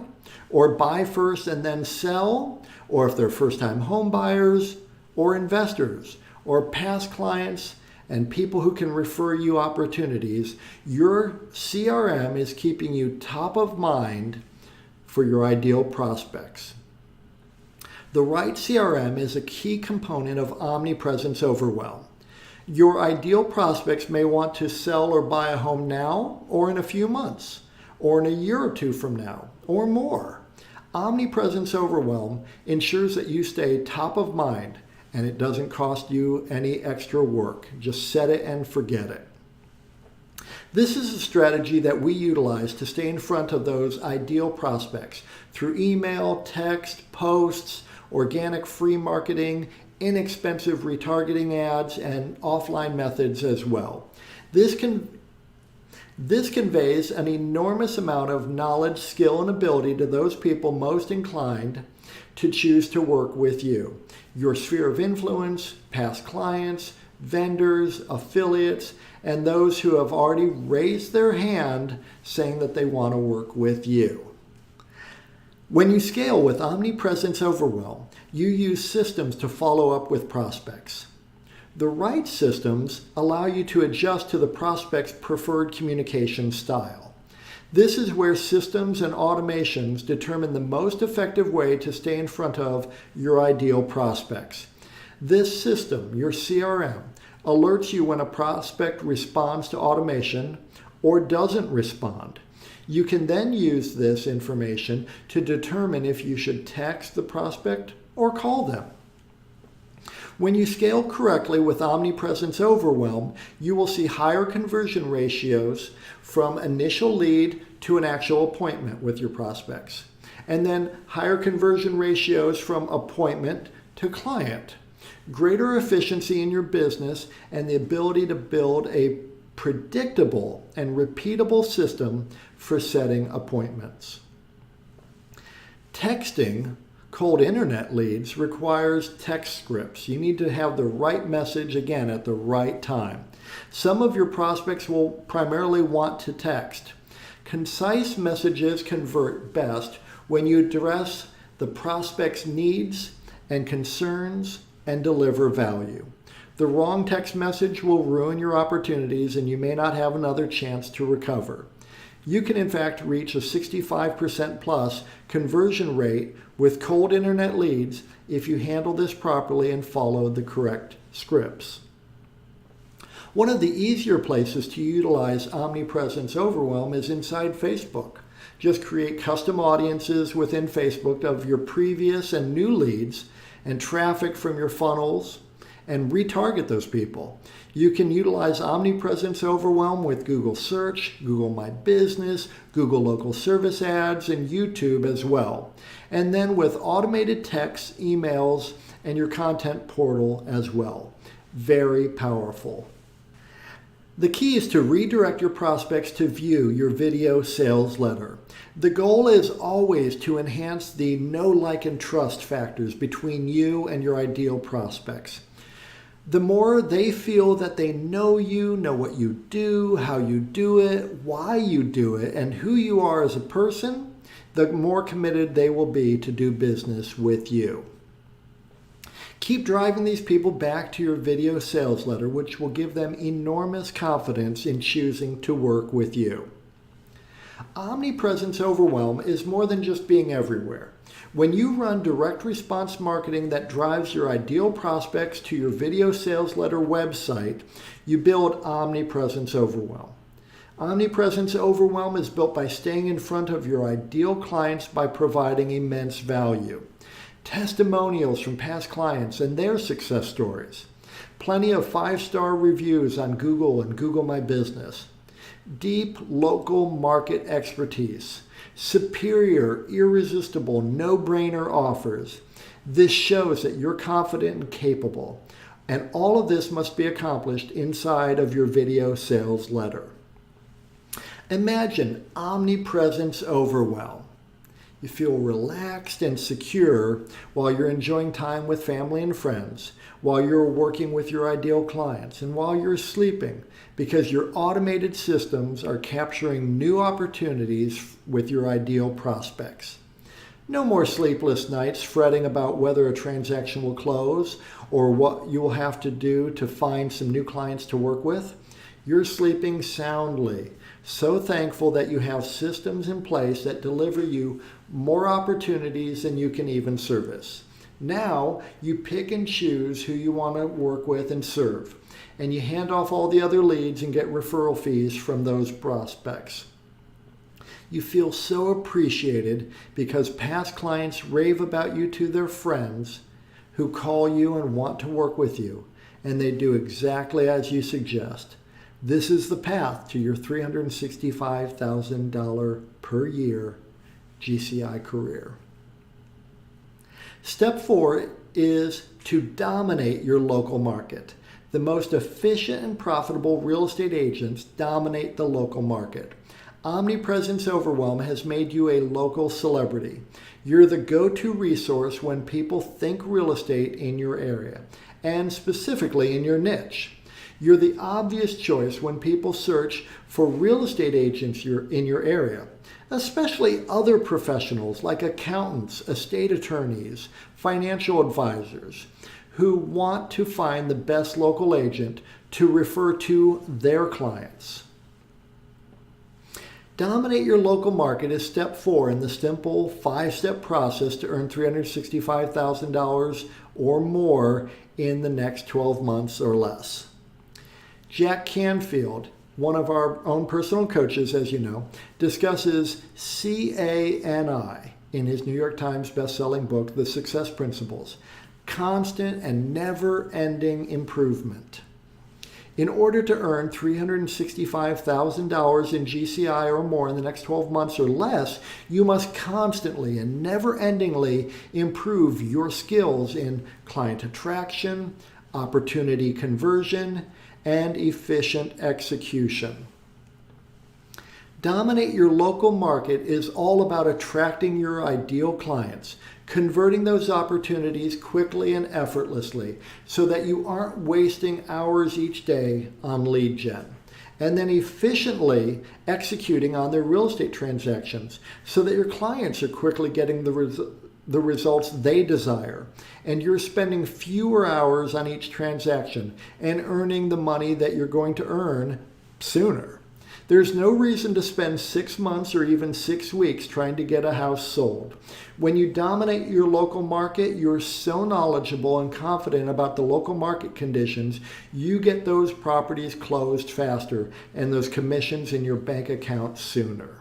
or buy first and then sell, or if they're first-time home buyers, or investors, or past clients, and people who can refer you opportunities, your CRM is keeping you top of mind for your ideal prospects. The right CRM is a key component of Omnipresence Overwhelm. Your ideal prospects may want to sell or buy a home now, or in a few months, or in a year or two from now, or more. Omnipresence Overwhelm ensures that you stay top of mind, and it doesn't cost you any extra work. Just set it and forget it. This is a strategy that we utilize to stay in front of those ideal prospects through email, text, posts, organic free marketing, inexpensive retargeting ads, and offline methods as well. This conveys an enormous amount of knowledge, skill, and ability to those people most inclined to choose to work with you. Your sphere of influence, past clients, vendors, affiliates, and those who have already raised their hand saying that they want to work with you. When you scale with Omnipresence Overwhelm, you use systems to follow up with prospects. The right systems allow you to adjust to the prospect's preferred communication style. This is where systems and automations determine the most effective way to stay in front of your ideal prospects. This system, your CRM, alerts you when a prospect responds to automation or doesn't respond. You can then use this information to determine if you should text the prospect or call them. When you scale correctly with Omnipresence Overwhelm, you will see higher conversion ratios from initial lead to an actual appointment with your prospects, and then higher conversion ratios from appointment to client, greater efficiency in your business, and the ability to build a predictable and repeatable system for setting appointments. Texting cold internet leads requires text scripts. You need to have the right message again at the right time. Some of your prospects will primarily want to text. Concise messages convert best when you address the prospect's needs and concerns and deliver value. The wrong text message will ruin your opportunities and you may not have another chance to recover. You can in fact reach a 65% plus conversion rate with cold internet leads if you handle this properly and follow the correct scripts. One of the easier places to utilize Omnipresence Overwhelm is inside Facebook. Just create custom audiences within Facebook of your previous and new leads and traffic from your funnels and retarget those people. You can utilize Omnipresence Overwhelm with Google Search, Google My Business, Google Local Service Ads, and YouTube as well. And then with automated texts, emails, and your content portal as well. Very powerful. The key is to redirect your prospects to view your video sales letter. The goal is always to enhance the know, like, and trust factors between you and your ideal prospects. The more they feel that they know you, know what you do, how you do it, why you do it, and who you are as a person, the more committed they will be to do business with you. Keep driving these people back to your video sales letter, which will give them enormous confidence in choosing to work with you. Omnipresence Overwhelm is more than just being everywhere. When you run direct response marketing that drives your ideal prospects to your video sales letter website, you build Omnipresence Overwhelm. Omnipresence Overwhelm is built by staying in front of your ideal clients by providing immense value. Testimonials from past clients and their success stories. Plenty of 5-star reviews on Google and Google My Business. Deep local market expertise. Superior, irresistible, no-brainer offers. This shows that you're confident and capable. And all of this must be accomplished inside of your video sales letter. Imagine Omnipresence Overwhelm. You feel relaxed and secure while you're enjoying time with family and friends, while you're working with your ideal clients, and while you're sleeping, because your automated systems are capturing new opportunities with your ideal prospects. No more sleepless nights fretting about whether a transaction will close or what you will have to do to find some new clients to work with. You're sleeping soundly, so thankful that you have systems in place that deliver you more opportunities than you can even service. Now you pick and choose who you want to work with and serve, and you hand off all the other leads and get referral fees from those prospects. You feel so appreciated because past clients rave about you to their friends who call you and want to work with you, and they do exactly as you suggest. This is the path to your $365,000 per year GCI career. Step 4 is to dominate your local market. The most efficient and profitable real estate agents dominate the local market. Omnipresence Overwhelm has made you a local celebrity. You're the go-to resource when people think real estate in your area, and specifically in your niche. You're the obvious choice when people search for real estate agents in your area, especially other professionals like accountants, estate attorneys, financial advisors, who want to find the best local agent to refer to their clients. Dominate your local market is step 4 in the simple 5-step process to earn $365,000 or more in the next 12 months or less. Jack Canfield, one of our own personal coaches, as you know, discusses CANI in his New York Times best-selling book, The Success Principles, constant and never-ending improvement. In order to earn $365,000 in GCI or more in the next 12 months or less, you must constantly and never-endingly improve your skills in client attraction, opportunity conversion, and efficient execution. Dominate your local market is all about attracting your ideal clients, converting those opportunities quickly and effortlessly so that you aren't wasting hours each day on lead gen, and then efficiently executing on their real estate transactions so that your clients are quickly getting the results they desire, and you're spending fewer hours on each transaction and earning the money that you're going to earn sooner. There's no reason to spend 6 months or even 6 weeks trying to get a house sold. When you dominate your local market, you're so knowledgeable and confident about the local market conditions, you get those properties closed faster and those commissions in your bank account sooner.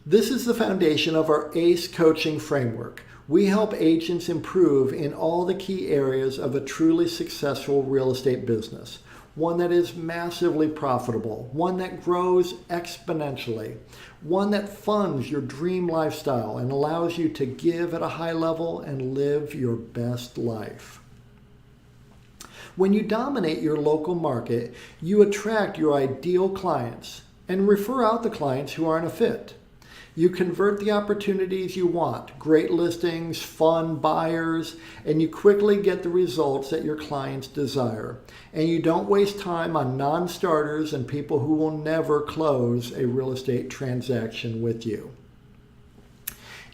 This is the foundation of our ACE coaching framework. We help agents improve in all the key areas of a truly successful real estate business. One that is massively profitable, one that grows exponentially, one that funds your dream lifestyle and allows you to give at a high level and live your best life. When you dominate your local market, you attract your ideal clients and refer out the clients who aren't a fit. You convert the opportunities you want, great listings, fun buyers, and you quickly get the results that your clients desire. And you don't waste time on non-starters and people who will never close a real estate transaction with you.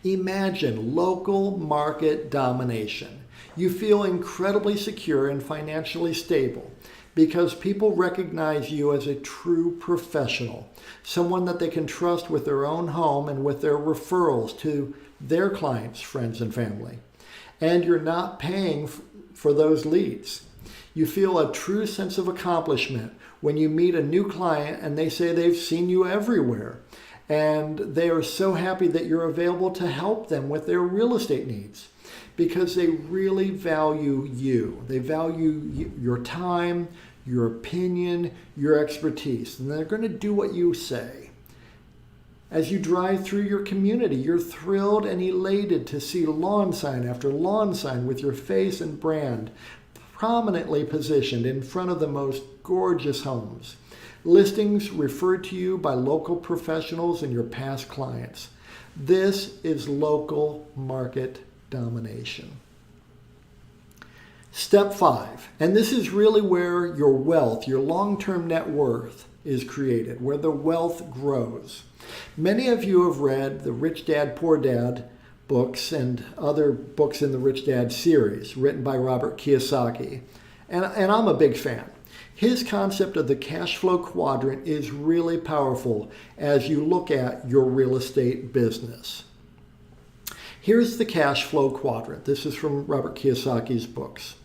Imagine local market domination. You feel incredibly secure and financially stable because people recognize you as a true professional, someone that they can trust with their own home and with their referrals to their clients, friends, and family. And you're not paying for those leads. You feel a true sense of accomplishment when you meet a new client and they say they've seen you everywhere. And they are so happy that you're available to help them with their real estate needs because they really value you. They value your time, your opinion, your expertise, and they're going to do what you say. As you drive through your community, you're thrilled and elated to see lawn sign after lawn sign with your face and brand prominently positioned in front of the most gorgeous homes. Listings referred to you by local professionals and your past clients. This is local market domination. Step 5, and this is really where your wealth, your long-term net worth is created, where the wealth grows. Many of you have read the Rich Dad, Poor Dad books and other books in the Rich Dad series written by Robert Kiyosaki, and I'm a big fan. His concept of the cash flow quadrant is really powerful as you look at your real estate business. Here's the cash flow quadrant. This is from Robert Kiyosaki's books.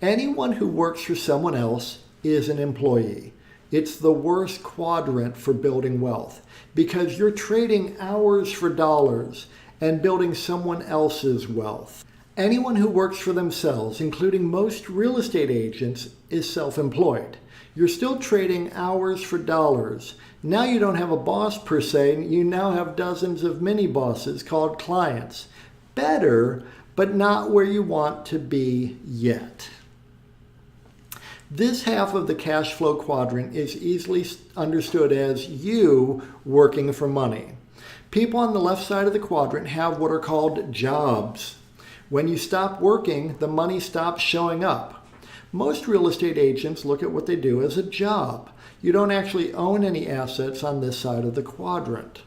Anyone who works for someone else is an employee. It's the worst quadrant for building wealth because you're trading hours for dollars and building someone else's wealth. Anyone who works for themselves, including most real estate agents, is self-employed. You're still trading hours for dollars. Now you don't have a boss per se, you now have dozens of mini bosses called clients. Better, but not where you want to be yet. This half of the cash flow quadrant is easily understood as you working for money. People on the left side of the quadrant have what are called jobs. When you stop working, the money stops showing up. Most real estate agents look at what they do as a job. You don't actually own any assets on this side of the quadrant.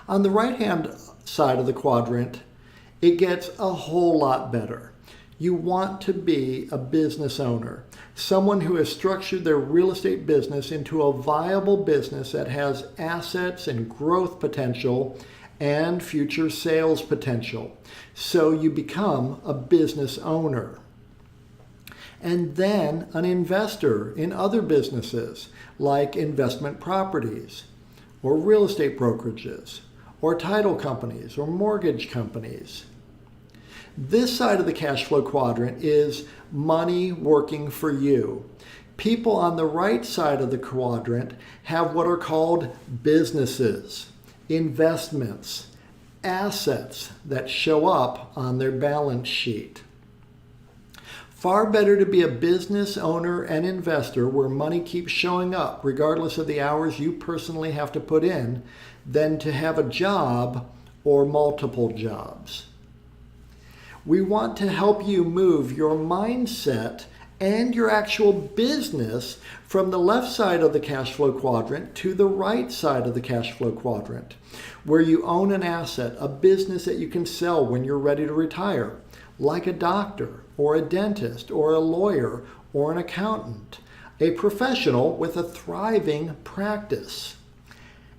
On the right-hand side of the quadrant, it gets a whole lot better. You want to be a business owner, someone who has structured their real estate business into a viable business that has assets and growth potential and future sales potential. So you become a business owner. And then an investor in other businesses like investment properties or real estate brokerages or title companies or mortgage companies. This side of the cash flow quadrant is money working for you. People on the right side of the quadrant have what are called businesses, investments, assets that show up on their balance sheet. Far better to be a business owner and investor where money keeps showing up regardless of the hours you personally have to put in than to have a job or multiple jobs. We want to help you move your mindset and your actual business from the left side of the cash flow quadrant to the right side of the cash flow quadrant, where you own an asset, a business that you can sell when you're ready to retire, like a doctor or a dentist or a lawyer or an accountant, a professional with a thriving practice.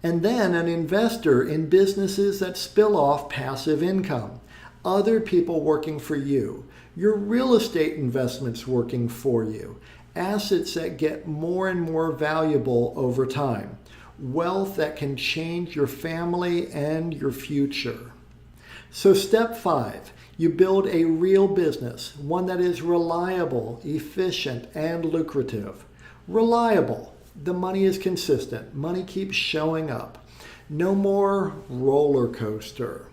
And then an investor in businesses that spill off passive income, other people working for you, your real estate investments working for you, assets that get more and more valuable over time, wealth that can change your family and your future. So step 5, you build a real business, one that is reliable, efficient, and lucrative. Reliable. The money is consistent. Money keeps showing up. No more roller coaster.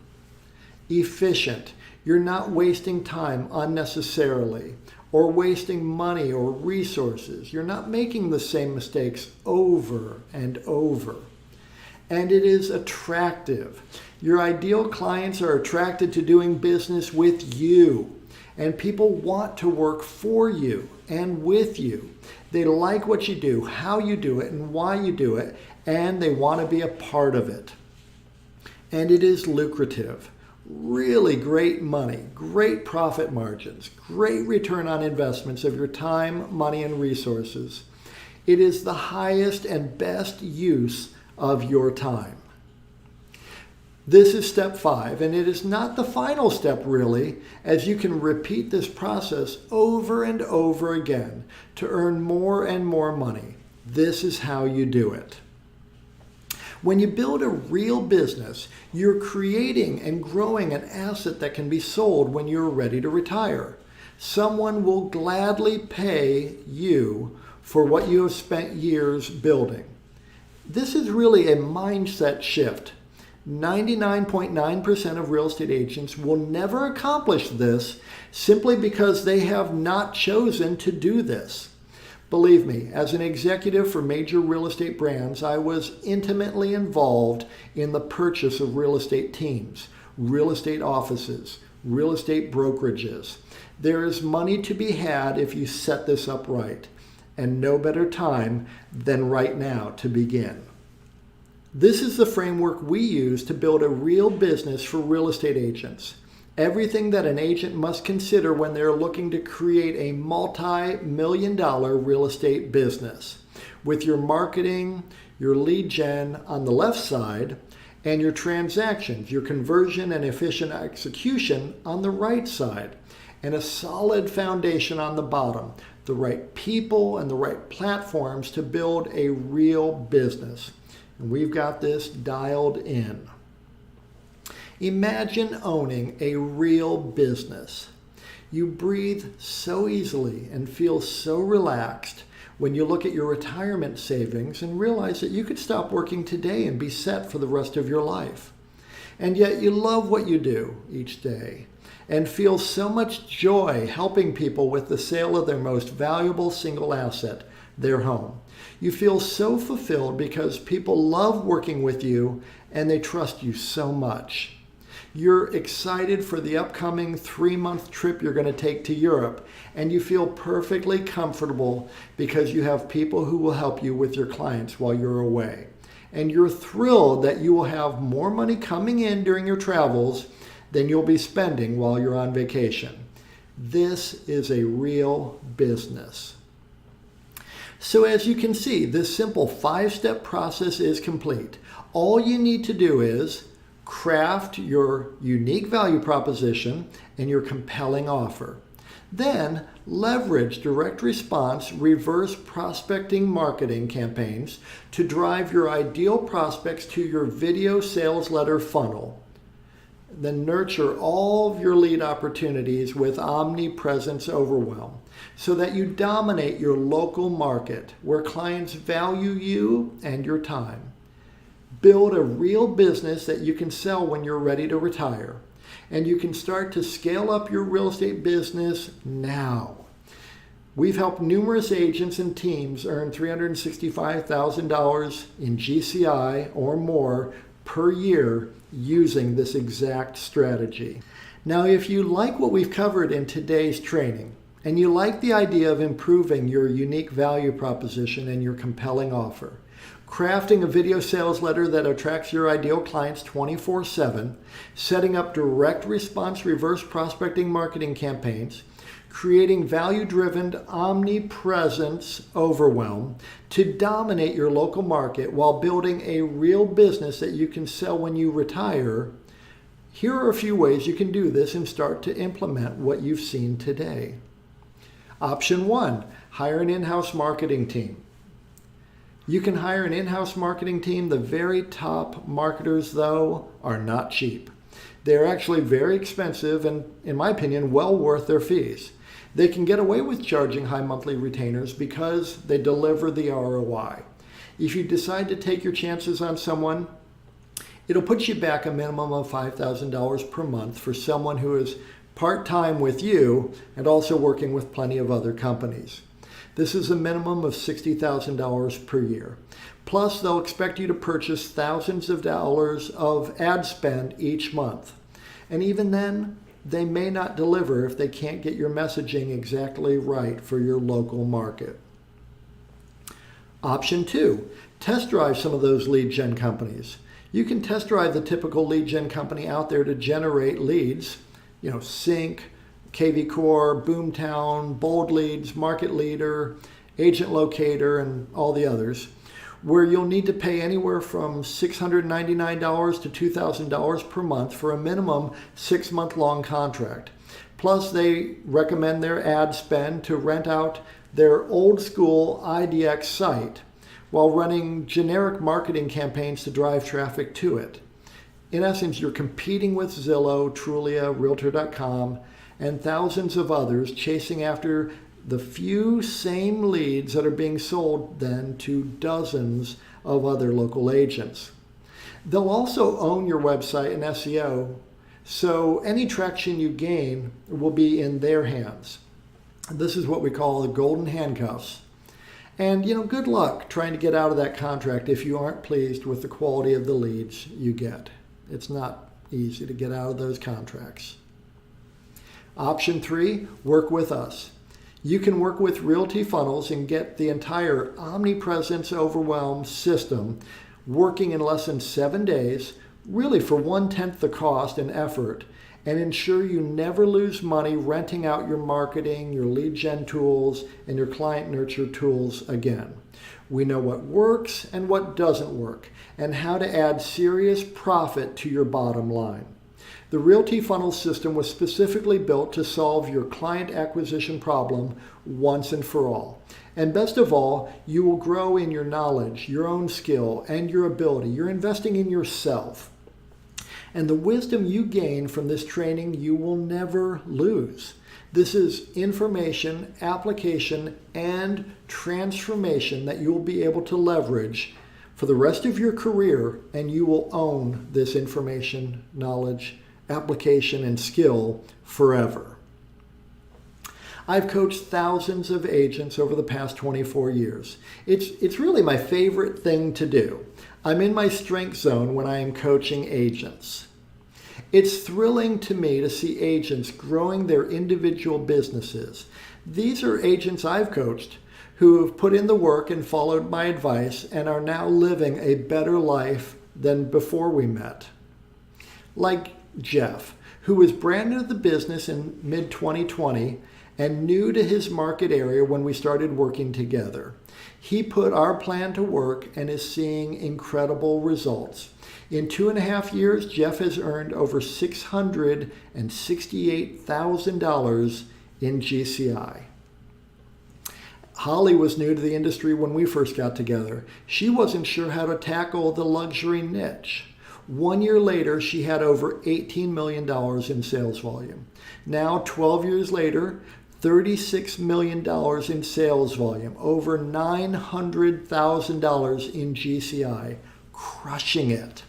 Efficient. You're not wasting time unnecessarily or wasting money or resources. You're not making the same mistakes over and over. And it is attractive. Your ideal clients are attracted to doing business with you, and people want to work for you and with you. They like what you do, how you do it, and why you do it, and they want to be a part of it. And it is lucrative. Really great money, great profit margins, great return on investments of your time, money, and resources. It is the highest and best use of your time. This is step 5, and it is not the final step really, as you can repeat this process over and over again to earn more and more money. This is how you do it. When you build a real business, you're creating and growing an asset that can be sold when you're ready to retire. Someone will gladly pay you for what you have spent years building. This is really a mindset shift. 99.9% of real estate agents will never accomplish this simply because they have not chosen to do this. Believe me, as an executive for major real estate brands, I was intimately involved in the purchase of real estate teams, real estate offices, real estate brokerages. There is money to be had if you set this up right, and no better time than right now to begin. This is the framework we use to build a real business for real estate agents. Everything that an agent must consider when they're looking to create a multi-million-dollar real estate business, with your marketing, your lead gen on the left side, and your transactions, your conversion and efficient execution on the right side, and a solid foundation on the bottom, the right people and the right platforms to build a real business. And we've got this dialed in. Imagine owning a real business. You breathe so easily and feel so relaxed when you look at your retirement savings and realize that you could stop working today and be set for the rest of your life. And yet you love what you do each day and feel so much joy helping people with the sale of their most valuable single asset, their home. You feel so fulfilled because people love working with you and they trust you so much. You're excited for the upcoming 3-month trip you're going to take to Europe, and you feel perfectly comfortable because you have people who will help you with your clients while you're away. And you're thrilled that you will have more money coming in during your travels than you'll be spending while you're on vacation. This is a real business. So as you can see, this simple 5-step process is complete. All you need to do is craft your unique value proposition and your compelling offer. Then leverage direct response, reverse prospecting marketing campaigns to drive your ideal prospects to your video sales letter funnel. Then nurture all of your lead opportunities with Omnipresence Overwhelm so that you dominate your local market where clients value you and your time. Build a real business that you can sell when you're ready to retire. And you can start to scale up your real estate business now. We've helped numerous agents and teams earn $365,000 in GCI or more per year using this exact strategy. Now, if you like what we've covered in today's training, and you like the idea of improving your unique value proposition and your compelling offer, crafting a video sales letter that attracts your ideal clients 24/7, setting up direct response reverse prospecting marketing campaigns, creating value-driven omnipresence overwhelm to dominate your local market while building a real business that you can sell when you retire, here are a few ways you can do this and start to implement what you've seen today. Option 1, hire an in-house marketing team. You can hire an in-house marketing team. The very top marketers, though, are not cheap. They're actually very expensive and, in my opinion, well worth their fees. They can get away with charging high monthly retainers because they deliver the ROI. If you decide to take your chances on someone, it'll put you back a minimum of $5,000 per month for someone who is part-time with you and also working with plenty of other companies. This is a minimum of $60,000 per year. Plus, they'll expect you to purchase thousands of dollars of ad spend each month. And even then, they may not deliver if they can't get your messaging exactly right for your local market. Option 2, test drive some of those lead gen companies. You can test drive the typical lead gen company out there to generate leads, Sync, KV Core, Boomtown, Bold Leads, Market Leader, Agent Locator, and all the others, where you'll need to pay anywhere from $699 to $2,000 per month for a minimum 6-month-long contract. Plus, they recommend their ad spend to rent out their old school IDX site while running generic marketing campaigns to drive traffic to it. In essence, you're competing with Zillow, Trulia, Realtor.com, and thousands of others, chasing after the few same leads that are being sold then to dozens of other local agents. They'll also own your website and SEO, so any traction you gain will be in their hands. This is what we call the golden handcuffs. And good luck trying to get out of that contract if you aren't pleased with the quality of the leads you get. It's not easy to get out of those contracts. Option 3, work with us. You can work with Realty Funnels and get the entire Omnipresence Overwhelm system working in less than 7 days, really for 1/10 the cost and effort, and ensure you never lose money renting out your marketing, your lead gen tools, and your client nurture tools again. We know what works and what doesn't work, and how to add serious profit to your bottom line. The Realty Funnel system was specifically built to solve your client acquisition problem once and for all. And best of all, you will grow in your knowledge, your own skill, and your ability. You're investing in yourself. And the wisdom you gain from this training, you will never lose. This is information, application, and transformation that you will be able to leverage for the rest of your career, and you will own this information, knowledge, application, and skill forever. I've coached thousands of agents over the past 24 years. It's really my favorite thing to do. I'm in my strength zone when I am coaching agents. It's thrilling to me to see agents growing their individual businesses. These are agents I've coached who have put in the work and followed my advice and are now living a better life than before we met. Like Jeff, who was brand new to the business in mid-2020 and new to his market area when we started working together. He put our plan to work and is seeing incredible results. In 2.5 years, Jeff has earned over $668,000 in GCI. Holly was new to the industry when we first got together. She wasn't sure how to tackle the luxury niche. 1 year later, she had over $18 million in sales volume. Now, 12 years later, $36 million in sales volume, over $900,000 in GCI, crushing it.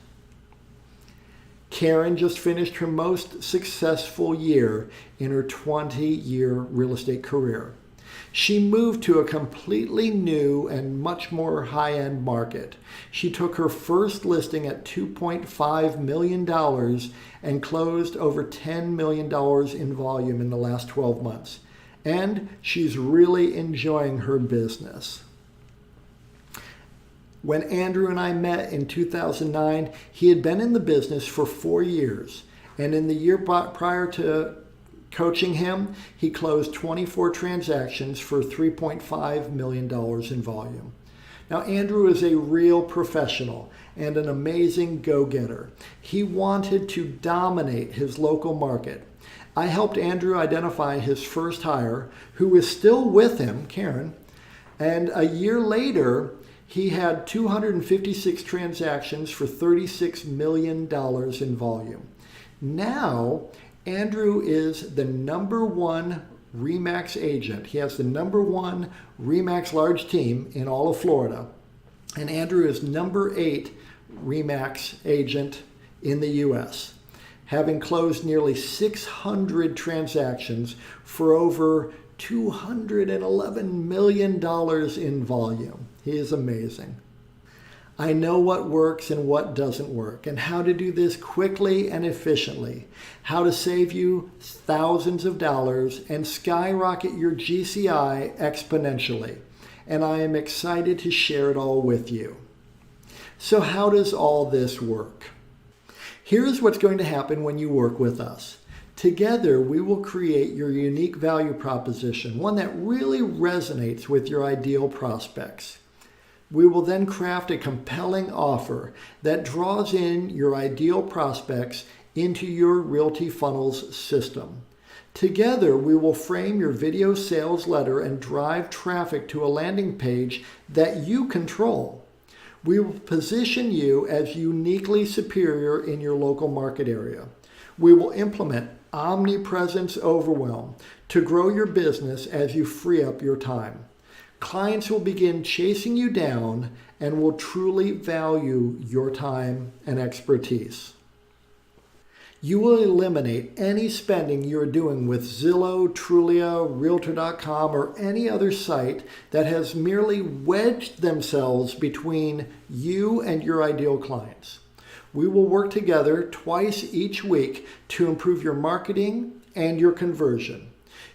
Karen just finished her most successful year in her 20-year real estate career. She moved to a completely new and much more high-end market. She took her first listing at $2.5 million and closed over $10 million in volume in the last 12 months. And she's really enjoying her business. When Andrew and I met in 2009, he had been in the business for 4 years. And in the year prior to coaching him, he closed 24 transactions for $3.5 million in volume. Now, Andrew is a real professional and an amazing go-getter. He wanted to dominate his local market. I helped Andrew identify his first hire, who is still with him, Karen, and a year later, He had 256 transactions for $36 million in volume. Now, Andrew is the #1 RE/MAX agent. He has the #1 RE/MAX large team in all of Florida. And Andrew is #8 RE/MAX agent in the U.S., having closed nearly 600 transactions for over $211 million in volume. He is amazing. I know what works and what doesn't work, and how to do this quickly and efficiently, how to save you thousands of dollars and skyrocket your GCI exponentially. And I am excited to share it all with you. So how does all this work? Here's what's going to happen when you work with us. Together, we will create your unique value proposition, one that really resonates with your ideal prospects. We will then craft a compelling offer that draws in your ideal prospects into your Realty Funnels system. Together, we will frame your video sales letter and drive traffic to a landing page that you control. We will position you as uniquely superior in your local market area. We will implement Omnipresence Overwhelm to grow your business as you free up your time. Clients will begin chasing you down and will truly value your time and expertise. You will eliminate any spending you're doing with Zillow, Trulia, Realtor.com, or any other site that has merely wedged themselves between you and your ideal clients. We will work together twice each week to improve your marketing and your conversion.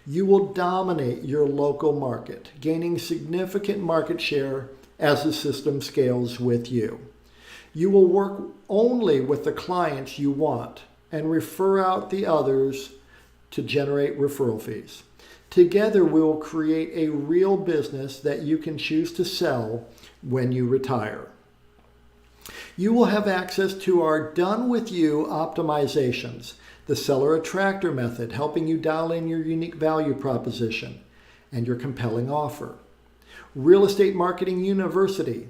You will dominate your local market, gaining significant market share as the system scales with you. You will work only with the clients you want and refer out the others to generate referral fees. Together, we will create a real business that you can choose to sell when you retire. You will have access to our Done With You optimizations, the Seller Attractor method, helping you dial in your unique value proposition and your compelling offer. Real Estate Marketing University,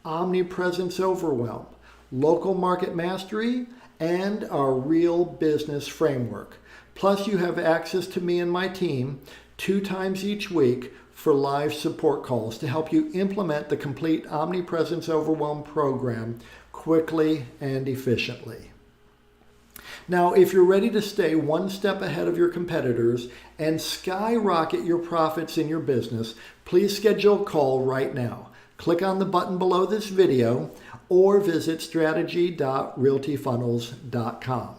Omnipresence Overwhelm, Local Market Mastery, and our Real Business Framework. Plus, you have access to me and my team 2 times each week for live support calls to help you implement the complete Omnipresence Overwhelm program quickly and efficiently. Now, if you're ready to stay one step ahead of your competitors and skyrocket your profits in your business, please schedule a call right now. Click on the button below this video or visit strategy.realtyfunnels.com.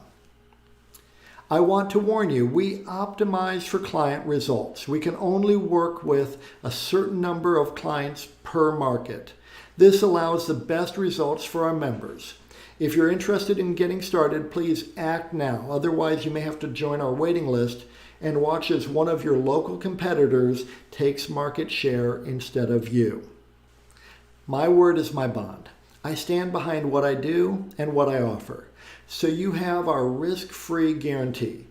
I want to warn you, we optimize for client results. We can only work with a certain number of clients per market. This allows the best results for our members. If you're interested in getting started, please act now. Otherwise, you may have to join our waiting list and watch as one of your local competitors takes market share instead of you. My word is my bond. I stand behind what I do and what I offer. So you have our risk-free guarantee.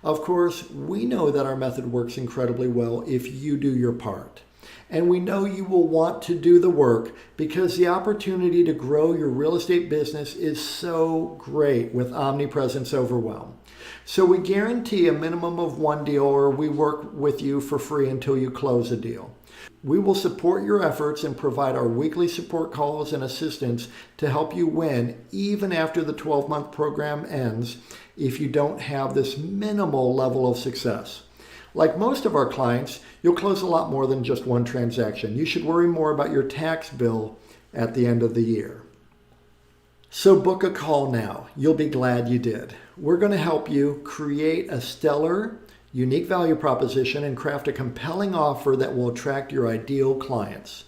Of course, we know that our method works incredibly well if you do your part. And we know you will want to do the work because the opportunity to grow your real estate business is so great with Omnipresence Overwhelm. So we guarantee a minimum of 1 deal, or we work with you for free until you close a deal. We will support your efforts and provide our weekly support calls and assistance to help you win even after the 12-month program ends if you don't have this minimal level of success. Like most of our clients, you'll close a lot more than just one transaction. You should worry more about your tax bill at the end of the year. So book a call now. You'll be glad you did. We're going to help you create a stellar, unique value proposition and craft a compelling offer that will attract your ideal clients.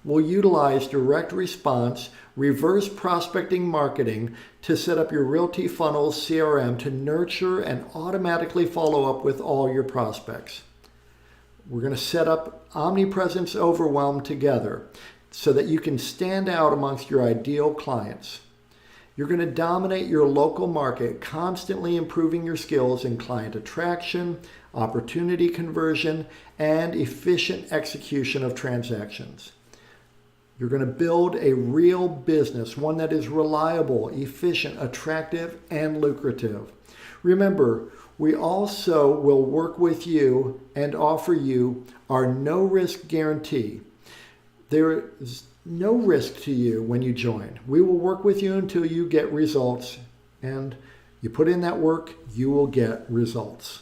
We'll utilize direct response, reverse prospecting marketing to set up your Realty Funnels CRM to nurture and automatically follow up with all your prospects. We're going to set up Omnipresence Overwhelm together so that you can stand out amongst your ideal clients. You're going to dominate your local market, constantly improving your skills in client attraction, opportunity conversion, and efficient execution of transactions. You're going to build a real business, one that is reliable, efficient, attractive, and lucrative. Remember, we also will work with you and offer you our no-risk guarantee. There is no risk to you when you join. We will work with you until you get results, and you put in that work, you will get results.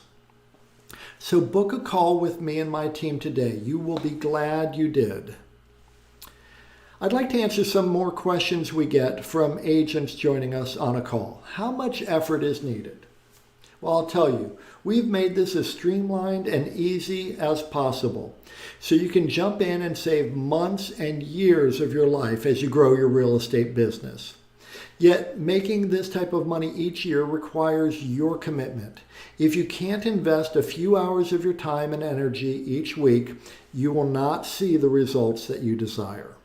So book a call with me and my team today. You will be glad you did. I'd like to answer some more questions we get from agents joining us on a call. How much effort is needed? Well, I'll tell you, we've made this as streamlined and easy as possible, so you can jump in and save months and years of your life as you grow your real estate business. Yet, making this type of money each year requires your commitment. If you can't invest a few hours of your time and energy each week, you will not see the results that you desire.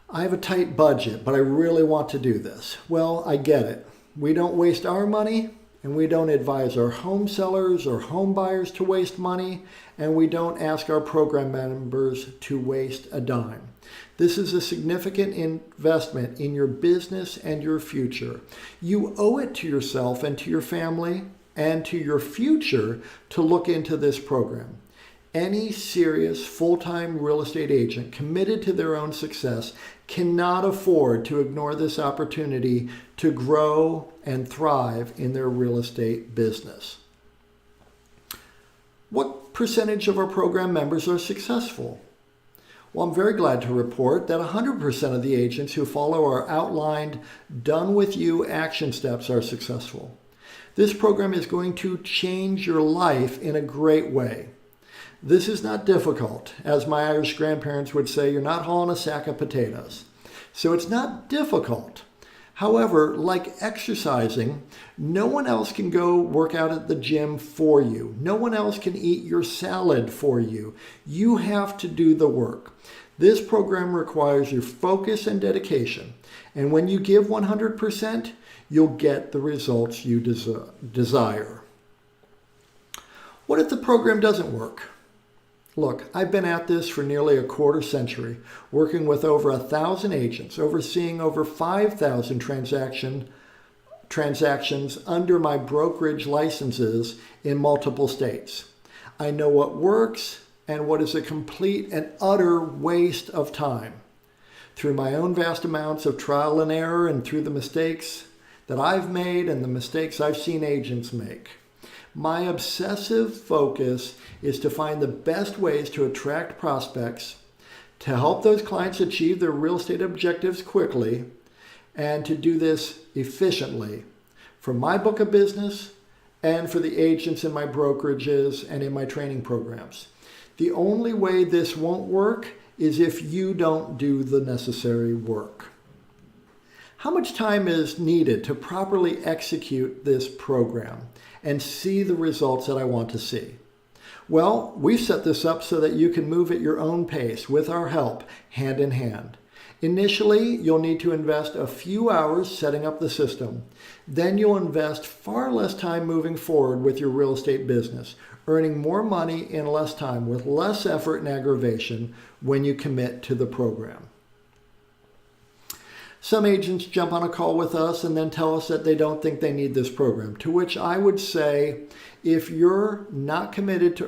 I have a tight budget, but I really want to do this. Well, I get it. We don't waste our money, and we don't advise our home sellers or home buyers to waste money, and we don't ask our program members to waste a dime. This is a significant investment in your business and your future. You owe it to yourself and to your family and to your future to look into this program. Any serious full-time real estate agent committed to their own success cannot afford to ignore this opportunity to grow and thrive in their real estate business. What percentage of our program members are successful? Well, I'm very glad to report that 100% of the agents who follow our outlined, done-with-you action steps are successful. This program is going to change your life in a great way. This is not difficult. As my Irish grandparents would say, you're not hauling a sack of potatoes. So it's not difficult. However, like exercising, no one else can go work out at the gym for you. No one else can eat your salad for you. You have to do the work. This program requires your focus and dedication. And when you give 100%, you'll get the results you desire. What if the program doesn't work? Look, I've been at this for nearly a quarter century, working with over 1,000 agents, overseeing over 5,000 transactions under my brokerage licenses in multiple states. I know what works and what is a complete and utter waste of time. Through my own vast amounts of trial and error and through the mistakes that I've made and the mistakes I've seen agents make. My obsessive focus is to find the best ways to attract prospects, to help those clients achieve their real estate objectives quickly, and to do this efficiently for my book of business and for the agents in my brokerages and in my training programs. The only way this won't work is if you don't do the necessary work. How much time is needed to properly execute this program and see the results that I want to see? Well, we've set this up so that you can move at your own pace with our help, hand in hand. Initially, you'll need to invest a few hours setting up the system. Then you'll invest far less time moving forward with your real estate business, earning more money in less time with less effort and aggravation when you commit to the program. Some agents jump on a call with us and then tell us that they don't think they need this program, to which I would say, if you're not committed to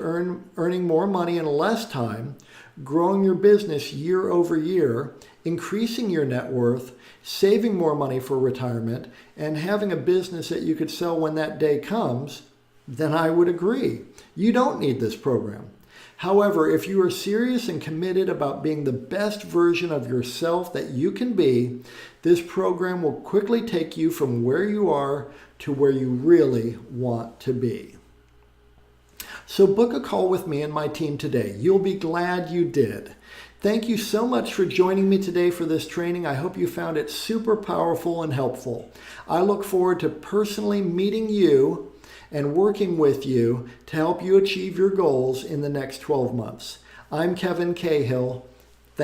earning more money in less time, growing your business year over year, increasing your net worth, saving more money for retirement, and having a business that you could sell when that day comes, then I would agree. You don't need this program. However, if you are serious and committed about being the best version of yourself that you can be, this program will quickly take you from where you are to where you really want to be. So book a call with me and my team today. You'll be glad you did. Thank you so much for joining me today for this training. I hope you found it super powerful and helpful. I look forward to personally meeting you and working with you to help you achieve your goals in the next 12 months. I'm Kevin Cahill.